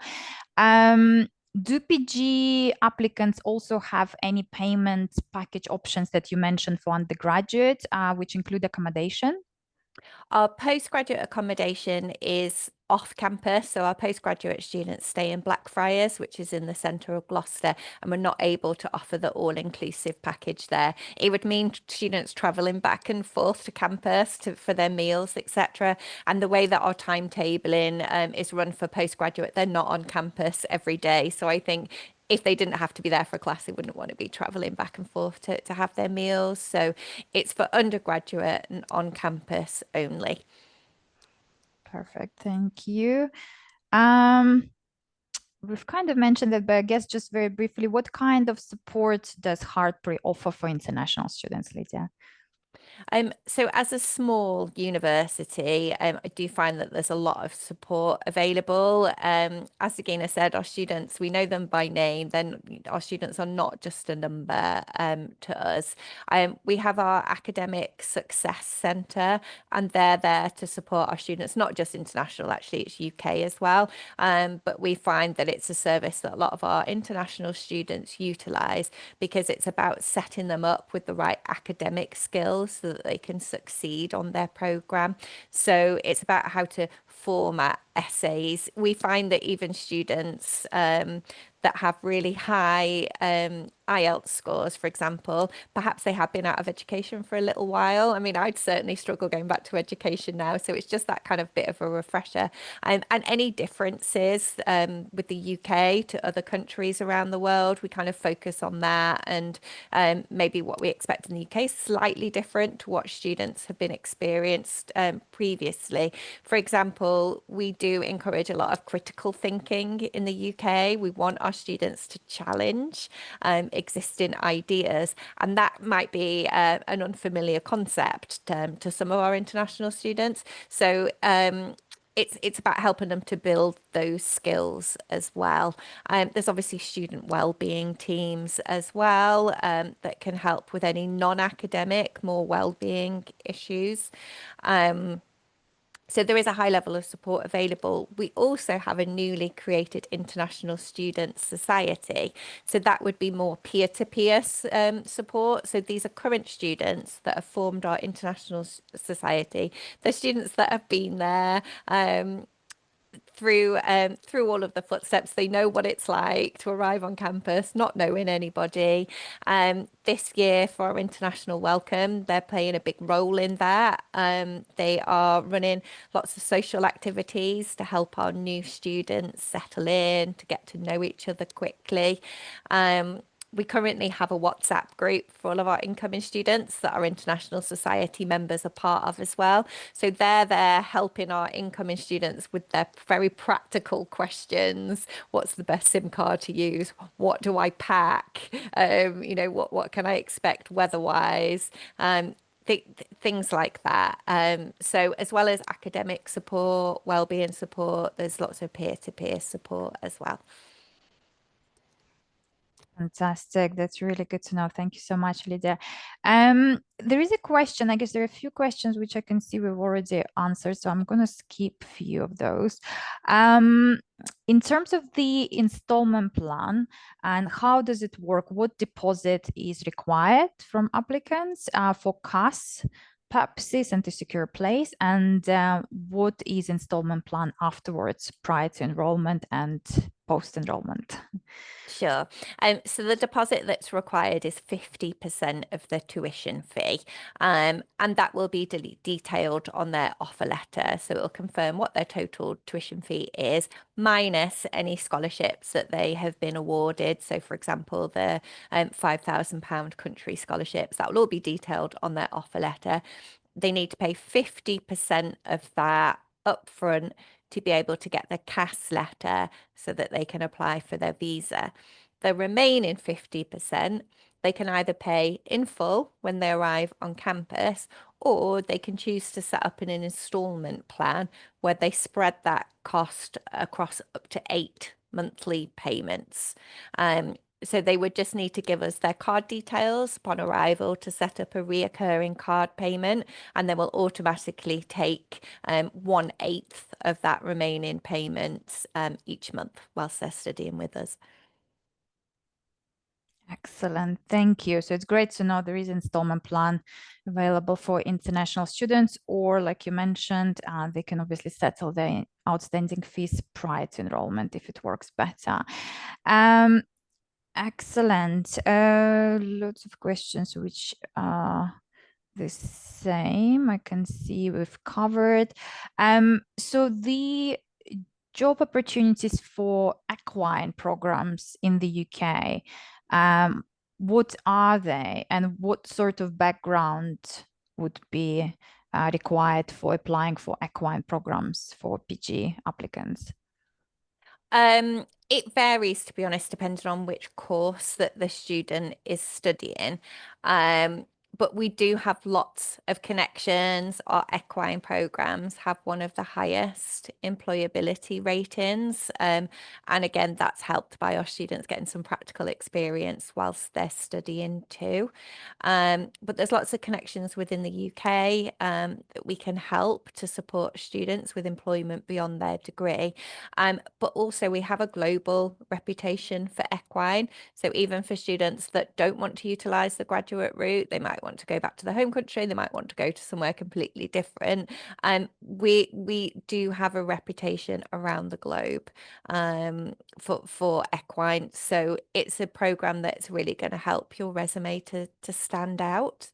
Do PG applicants also have any payment package options that you mentioned for undergraduate, which include accommodation? Our postgraduate accommodation is off campus, so our postgraduate students stay in Blackfriars, which is in the centre of Gloucester, and we're not able to offer the all-inclusive package there. It would mean students travelling back and forth to campus for their meals, etc. And the way that our timetabling is run for postgraduate, they're not on campus every day. So I think if they didn't have to be there for a class, they wouldn't want to be travelling back and forth to have their meals. So it's for undergraduate and on campus only. Perfect, thank you. We've kind of mentioned that, but I guess just very briefly, what kind of support does Hartpury offer for international students, Lydia? So as a small university, I do find that there's a lot of support available. As Agina said, our students, we know them by name. Then our students are not just a number to us. We have our Academic Success Centre, and they're there to support our students, not just international, actually, it's UK as well. But we find that it's a service that a lot of our international students utilise because it's about setting them up with the right academic skills so that they can succeed on their programme. So it's about how to format essays. We find that even students that have really high IELTS scores, for example, perhaps they have been out of education for a little while. I mean, I'd certainly struggle going back to education now. So it's just that kind of bit of a refresher. And any differences with the UK to other countries around the world, we kind of focus on that. And maybe what we expect in the UK is slightly different to what students have been experienced previously. For example, we do encourage a lot of critical thinking in the UK. We want our students to challenge existing ideas, and that might be an unfamiliar concept to some of our international students. So it's about helping them to build those skills as well. There's obviously student wellbeing teams as well that can help with any non-academic, more wellbeing issues. So there is a high level of support available. We also have a newly created International Student Society. So that would be more peer-to-peer support. So these are current students that have formed our International Society. They're students that have been there through all of the footsteps. They know what it's like to arrive on campus not knowing anybody. This year for our international welcome, they're playing a big role in that. They are running lots of social activities to help our new students settle in, to get to know each other quickly. We currently have a WhatsApp group for all of our incoming students that our International Society members are part of as well. So they're there helping our incoming students with their very practical questions. What's the best SIM card to use? What do I pack? What can I expect weather-wise? Things like that. So as well as academic support, wellbeing support, there's lots of peer-to-peer support as well. Fantastic. That's really good to know. Thank you so much, Lydia. There is a question. I guess there are a few questions which I can see we've already answered, so I'm going to skip a few of those. In terms of the installment plan and how does it work, what deposit is required from applicants for CAS purposes and to secure a place, and what is installment plan afterwards, prior to enrollment and post-enrollment? Sure. So the deposit that's required is 50% of the tuition fee, and that will be detailed on their offer letter. So it'll confirm what their total tuition fee is, minus any scholarships that they have been awarded. So, for example, the £5,000 country scholarships, that will all be detailed on their offer letter. They need to pay 50% of that upfront to be able to get the CAS letter so that they can apply for their visa. The remaining 50%, they can either pay in full when they arrive on campus, or they can choose to set up an instalment plan where they spread that cost across up to 8 monthly payments. So they would just need to give us their card details upon arrival to set up a reoccurring card payment, and then we'll automatically take 1/8 of that remaining payment each month whilst they're studying with us. Excellent, thank you. So it's great to know there is installment plan available for international students, or like you mentioned, they can obviously settle their outstanding fees prior to enrollment if it works better. Excellent. Lots of questions which are the same. I can see we've covered. So the job opportunities for equine programs in the UK, what are they, and what sort of background would be required for applying for equine programs for PG applicants? It varies, to be honest, depending on which course that the student is studying. But we do have lots of connections. Our equine programs have one of the highest employability ratings. And again, that's helped by our students getting some practical experience whilst they're studying too. But there's lots of connections within the UK that we can help to support students with employment beyond their degree. But also we have a global reputation for equine. So even for students that don't want to utilise the graduate route, they might want to go back to the home country, they might want to go to somewhere completely different. We do have a reputation around the globe for equine. So it's a programme that's really going to help your resume to stand out.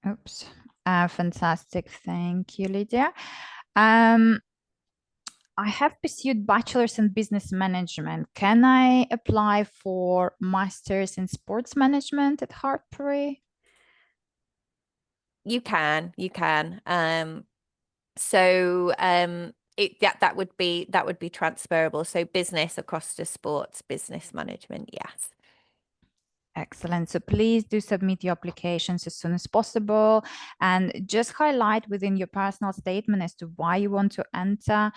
Oops. Fantastic. Thank you, Lydia. I have pursued bachelor's in business management. Can I apply for master's in sports management at Hartpury? You can. That would be transferable. So business across to sports, business management, yes. Excellent. So please do submit your applications as soon as possible, and just highlight within your personal statement as to why you want to enter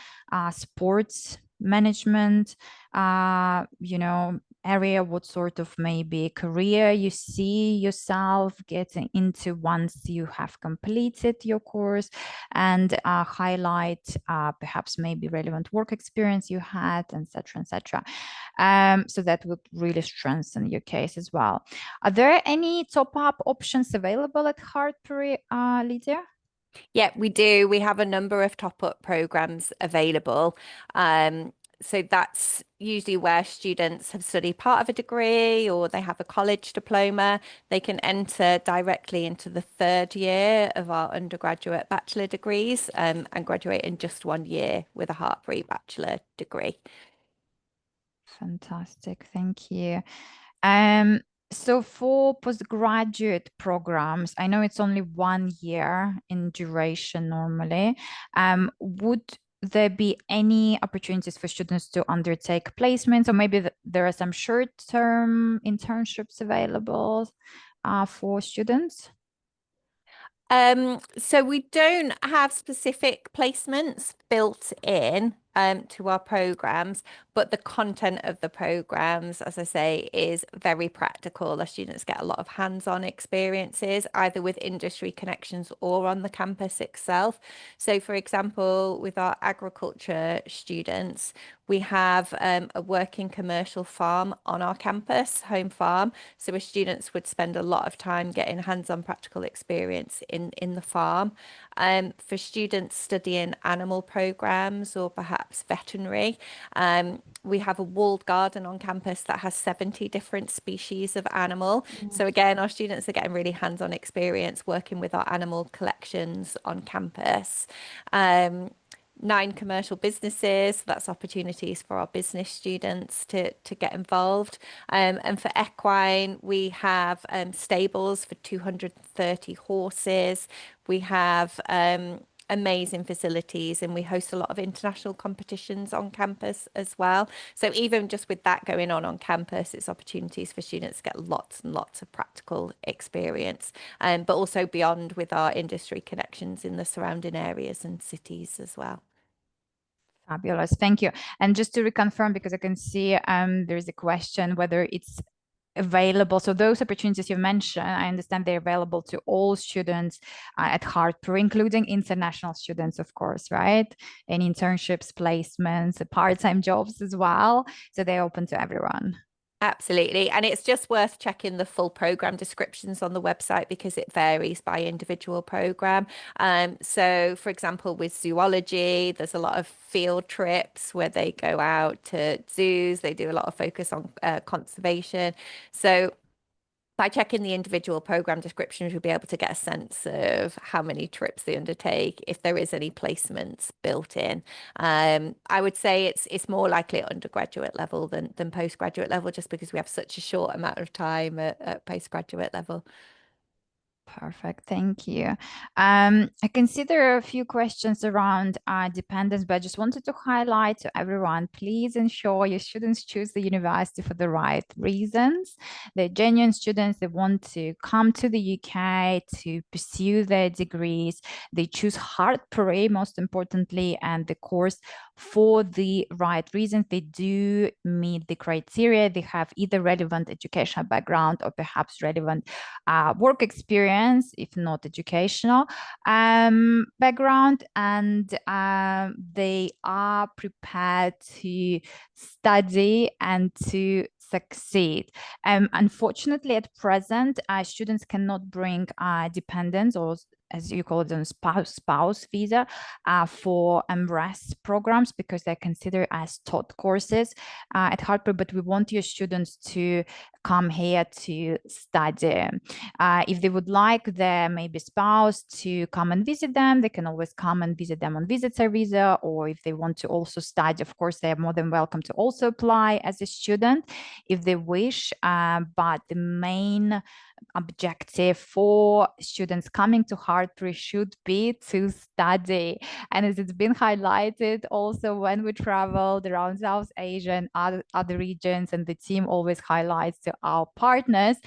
sports management, area, what sort of maybe career you see yourself getting into once you have completed your course, and highlight perhaps maybe relevant work experience you had, etc., etc. So that would really strengthen your case as well. Are there any top-up options available at Hartpury, Lydia? Yeah, we do. We have a number of top-up programs available. So that's usually where students have studied part of a degree or they have a college diploma. They can enter directly into the 3rd year of our undergraduate bachelor degrees and graduate in just 1 year with a Hartpury bachelor degree. Fantastic, thank you. So for postgraduate programs, I know it's only 1 year in duration normally. Would there be any opportunities for students to undertake placements, or maybe there are some short-term internships available for students? So we don't have specific placements built in to our programs, but the content of the programs, as I say, is very practical. Our students get a lot of hands-on experiences, either with industry connections or on the campus itself. So for example, with our agriculture students, we have a working commercial farm on our campus, home farm. So our students would spend a lot of time getting hands-on practical experience in the farm. For students studying animal programs or perhaps veterinary, we have a walled garden on campus that has 70 different species of animal. So again, our students are getting really hands-on experience working with our animal collections on campus. 9 commercial businesses, that's opportunities for our business students to get involved. And for equine, we have stables for 230 horses. We have amazing facilities, and we host a lot of international competitions on campus as well. So even just with that going on campus, it's opportunities for students to get lots and lots of practical experience, but also beyond with our industry connections in the surrounding areas and cities as well. Fabulous, thank you. And just to reconfirm, because I can see there's a question whether it's available. So those opportunities you mentioned, I understand they're available to all students at Hartpury, including international students, of course, right? And internships, placements, part-time jobs as well. So they're open to everyone. Absolutely. And it's just worth checking the full program descriptions on the website because it varies by individual program. So for example, with zoology, there's a lot of field trips where they go out to zoos. They do a lot of focus on conservation. So by checking the individual program descriptions, you'll be able to get a sense of how many trips they undertake, if there is any placements built in. I would say it's more likely at undergraduate level than postgraduate level, just because we have such a short amount of time at postgraduate level. Perfect, thank you. I can see there are a few questions around dependence, but I just wanted to highlight to everyone, please ensure your students choose the university for the right reasons. They're genuine students, they want to come to the UK to pursue their degrees. They choose Hartpury, most importantly, and the course for the right reasons. They do meet the criteria. They have either relevant educational background or perhaps relevant work experience, if not educational background, and they are prepared to study and to succeed. Unfortunately, at present, students cannot bring dependents, or as you call them, spouse visa for MRES programs, because they're considered as taught courses at Hartpury, but we want your students to come here to study. If they would like their maybe spouse to come and visit them, they can always come and visit them on visitor visa, or if they want to also study, of course, they are more than welcome to also apply as a student if they wish, but the main objective for students coming to Hartpury should be to study. And as it's been highlighted also when we traveled around South Asia and other regions, and the team always highlights to our partners,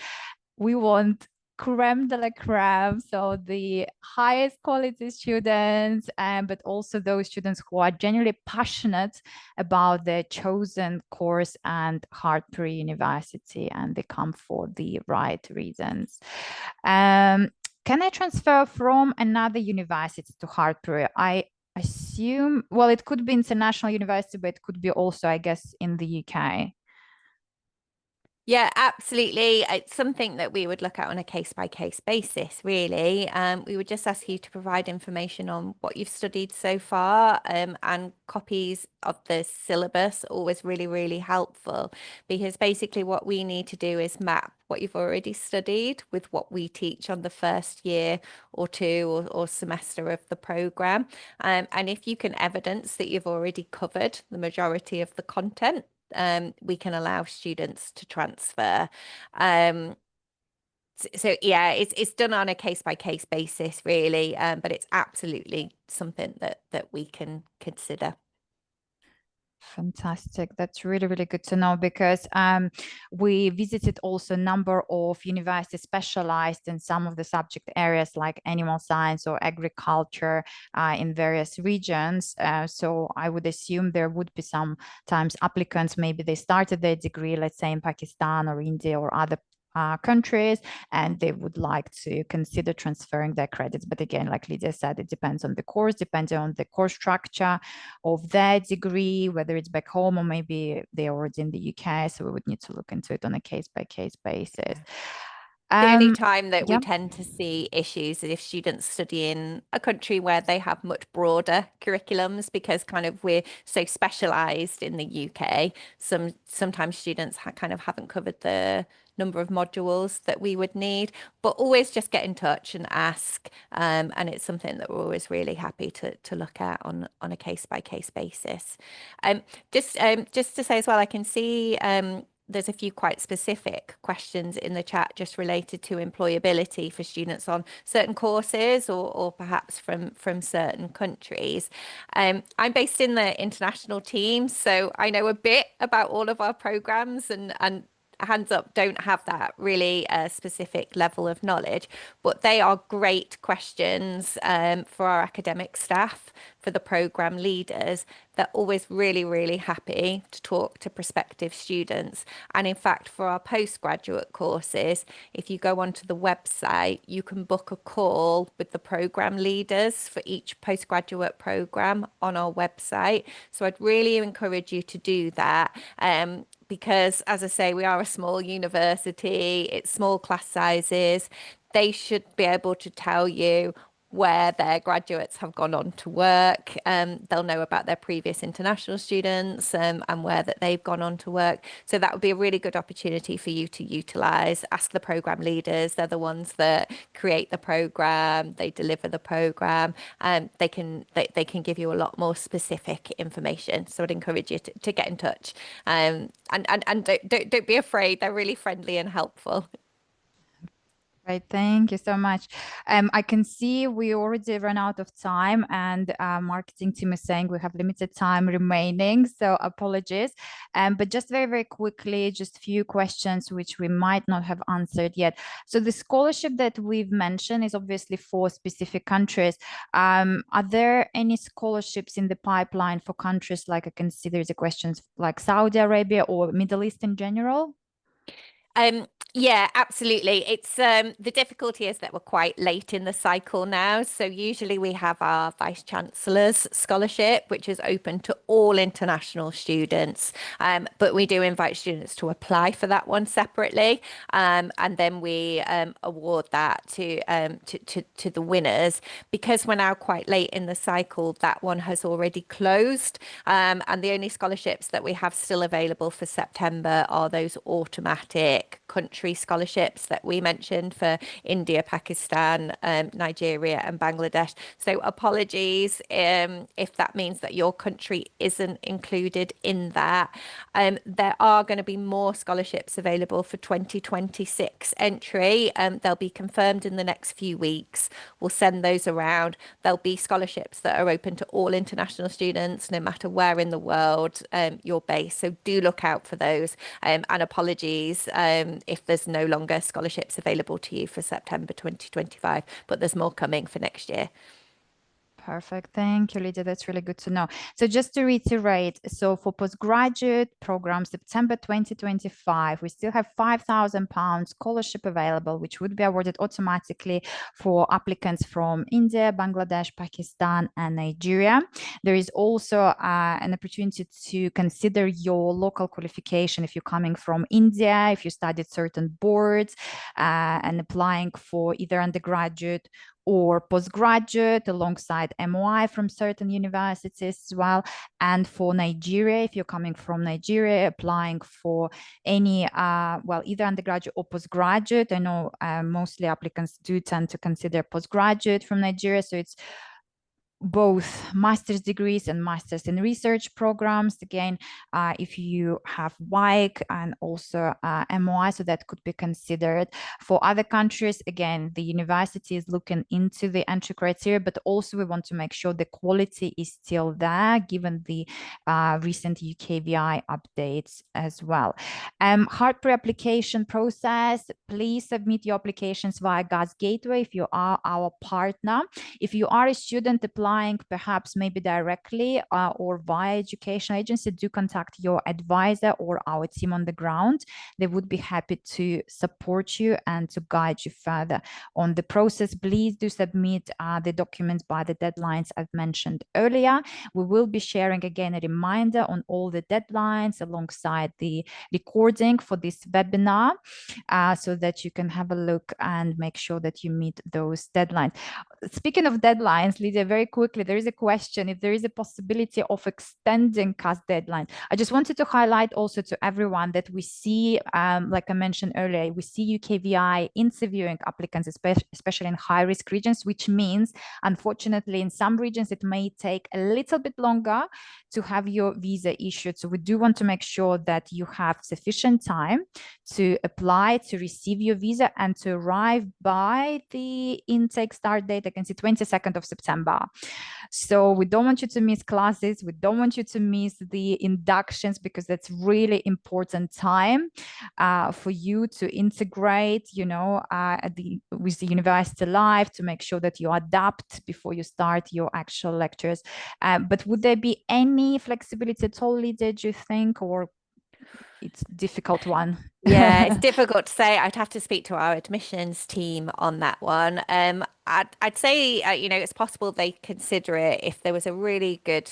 we want creme de la creme, so the highest quality students, but also those students who are genuinely passionate about their chosen course and Hartpury University, and they come for the right reasons. Can I transfer from another university to Hartpury? I assume, well, it could be international university, but it could be also, I guess, in the UK. Yeah, absolutely. It's something that we would look at on a case-by-case basis, really. We would just ask you to provide information on what you've studied so far, and copies of the syllabus, always really, really helpful, because basically what we need to do is map what you've already studied with what we teach on the first year or two or semester of the program. And if you can evidence that you've already covered the majority of the content, we can allow students to transfer. So yeah, it's done on a case-by-case basis, really, but it's absolutely something that we can consider. Fantastic. That's really, really good to know, because we visited also a number of universities specialized in some of the subject areas like animal science or agriculture in various regions. So I would assume there would be sometimes applicants, maybe they started their degree, let's say in Pakistan or India or other countries, and they would like to consider transferring their credits. But again, like Lydia said, it depends on the course, depending on the course structure of their degree, whether it's back home or maybe they're already in the UK. So we would need to look into it on a case-by-case basis. The only time that we yeah. tend to see issues is if students study in a country where they have much broader curriculums, because kind of we're so specialized in the UK. Sometimes students kind of haven't covered the number of modules that we would need, but always just get in touch and ask. And it's something that we're always really happy to look at on a case-by-case basis. Just to say as well, I can see there's a few quite specific questions in the chat just related to employability for students on certain courses or perhaps from certain countries. I'm based in the international team, so I know a bit about all of our programs and hands up, don't have that really specific level of knowledge, but they are great questions for our academic staff, for the program leaders. They're always really, really happy to talk to prospective students. And in fact, for our postgraduate courses, if you go onto the website, you can book a call with the program leaders for each postgraduate program on our website. So I'd really encourage you to do that. Because, as I say, we are a small university, it's small class sizes. They should be able to tell you where their graduates have gone on to work. They'll know about their previous international students and where that they've gone on to work. So that would be a really good opportunity for you to utilise. Ask the programme leaders. They're the ones that create the programme. They deliver the programme. They can give you a lot more specific information. So I'd encourage you to get in touch. And don't be afraid. They're really friendly and helpful. Right, thank you so much. I can see we already ran out of time, and marketing team is saying we have limited time remaining, so apologies. But just very, very quickly, just a few questions which we might not have answered yet. So the scholarship that we've mentioned is obviously for specific countries. Are there any scholarships in the pipeline for countries like, I can see there's a question like Saudi Arabia or Middle East in general? Yeah, absolutely. It's the difficulty is that we're quite late in the cycle now. So usually we have our Vice Chancellor's scholarship, which is open to all international students. But we do invite students to apply for that one separately. And then we award that to the winners. Because we're now quite late in the cycle, that one has already closed. And the only scholarships that we have still available for September are those automatic country scholarships that we mentioned for India, Pakistan, Nigeria and Bangladesh. So apologies if that means that your country isn't included in that. There are going to be more scholarships available for 2026 entry. They'll be confirmed in the next few weeks. We'll send those around. There'll be scholarships that are open to all international students, no matter where in the world you're based. So do look out for those. And apologies if there's no longer scholarships available to you for September 2025, but there's more coming for next year. Perfect. Thank you, Lydia. That's really good to know. So just to reiterate, so for postgraduate program, September 2025, we still have £5,000 scholarship available, which would be awarded automatically for applicants from India, Bangladesh, Pakistan, and Nigeria. There is also an opportunity to consider your local qualification if you're coming from India, if you studied certain boards, and applying for either undergraduate or postgraduate alongside MOI from certain universities as well. And for Nigeria, if you're coming from Nigeria, applying for any, well, either undergraduate or postgraduate. I know mostly applicants do tend to consider postgraduate from Nigeria. So it's both master's degrees and master's in research programs. Again, if you have WIC and also MOI, so that could be considered. For other countries, again, the university is looking into the entry criteria, but also we want to make sure the quality is still there, given the recent UKVI updates as well. Hartpury application process, please submit your applications via GAS Gateway if you are our partner. If you are a student applying perhaps maybe directly or via education agency, do contact your advisor or our team on the ground. They would be happy to support you and to guide you further on the process. Please do submit the documents by the deadlines I've mentioned earlier. We will be sharing again a reminder on all the deadlines alongside the recording for this webinar so that you can have a look and make sure that you meet those deadlines. Speaking of deadlines, Lydia, very quickly, there is a question if there is a possibility of extending CAS deadline. I just wanted to highlight also to everyone that we see, like I mentioned earlier, we see UKVI interviewing applicants, especially in high-risk regions, which means, unfortunately, in some regions, it may take a little bit longer to have your visa issued. So we do want to make sure that you have sufficient time to apply, to receive receive your visa and to arrive by the intake start date. I can see 22nd of September. So we don't want you to miss classes. We don't want you to miss the inductions, because that's really important time for you to integrate, with the university life, to make sure that you adapt before you start your actual lectures. But would there be any flexibility at all, Lydia, do you think, or it's a difficult one? Yeah, it's difficult to say. I'd have to speak to our admissions team on that one. I'd say, it's possible they consider it if there was a really good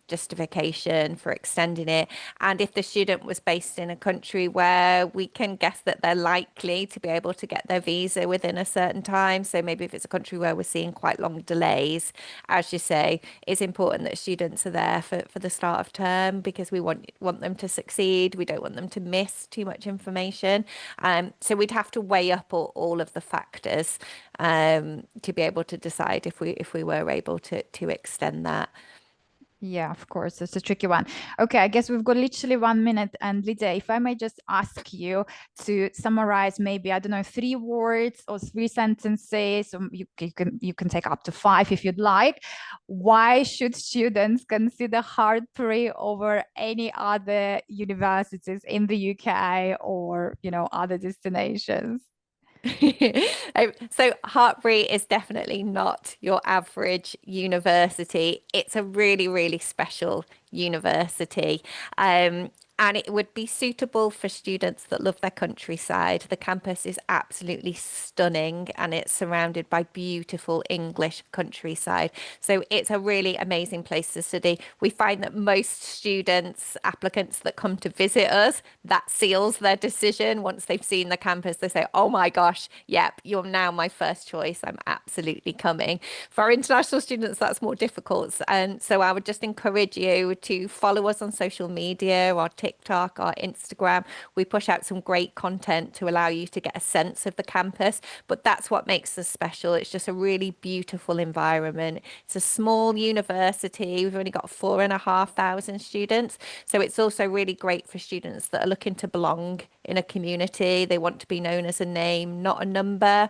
justification for extending it, and if the student was based in a country where we can guess that they're likely to be able to get their visa within a certain time. So maybe if it's a country where we're seeing quite long delays, as you say, it's important that students are there for the start of term, because we want them to succeed. We don't want them to miss too much information. So we'd have to weigh up all of the factors to be able to decide if we were able to extend that. Yeah, of course, it's a tricky one. Okay, I guess we've got literally 1 minute. And Lydia, if I may just ask you to summarize, maybe, I don't know, 3 words or 3 sentences, or you can take up to 5 if you'd like. Why should students consider Hartpury over any other universities in the UK or, other destinations? So Hartpury is definitely not your average university. It's a really, really special university. And it would be suitable for students that love their countryside. The campus is absolutely stunning, and it's surrounded by beautiful English countryside. So it's a really amazing place to study. We find that most students, applicants that come to visit us, that seals their decision. Once they've seen the campus, they say, oh my gosh, yep, you're now my first choice. I'm absolutely coming. For our international students, that's more difficult. And so I would just encourage you to follow us on social media, or TikTok, or Instagram. We push out some great content to allow you to get a sense of the campus, but that's what makes us special. It's just a really beautiful environment. It's a small university. We've only got 4,500 students. So it's also really great for students that are looking to belong in a community. They want to be known as a name, not a number.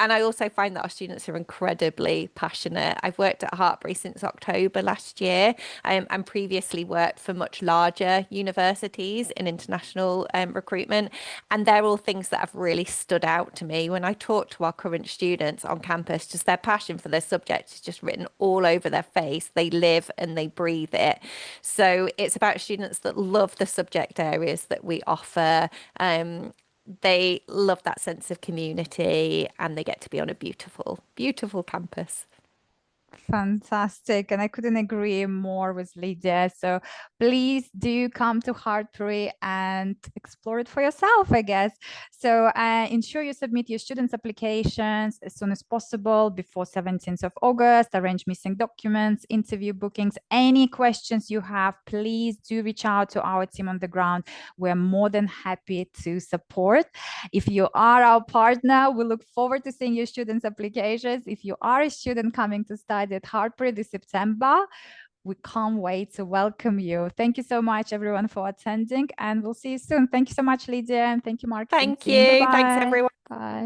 And I also find that our students are incredibly passionate. I've worked at Hartpury since October last year, and previously worked for much larger universities in international recruitment. And they're all things that have really stood out to me. When I talk to our current students on campus, just their passion for their subject is just written all over their face. They live and they breathe it. So it's about students that love the subject areas that we offer. They love that sense of community, and they get to be on a beautiful, beautiful campus. Fantastic. And I couldn't agree more with Lydia. So please do come to Hartpury and explore it for yourself, I guess. So ensure you submit your students' applications as soon as possible before 17th of August. Arrange missing documents, interview bookings. Any questions you have, please do reach out to our team on the ground. We're more than happy to support. If you are our partner, we look forward to seeing your students' applications. If you are a student coming to study at Hartpury this September, we can't wait to welcome you. Thank you so much, everyone, for attending, and we'll see you soon. Thank you so much, Lydia, and thank you, Mark. Thank you. Thanks, Bye-bye. everyone. Bye.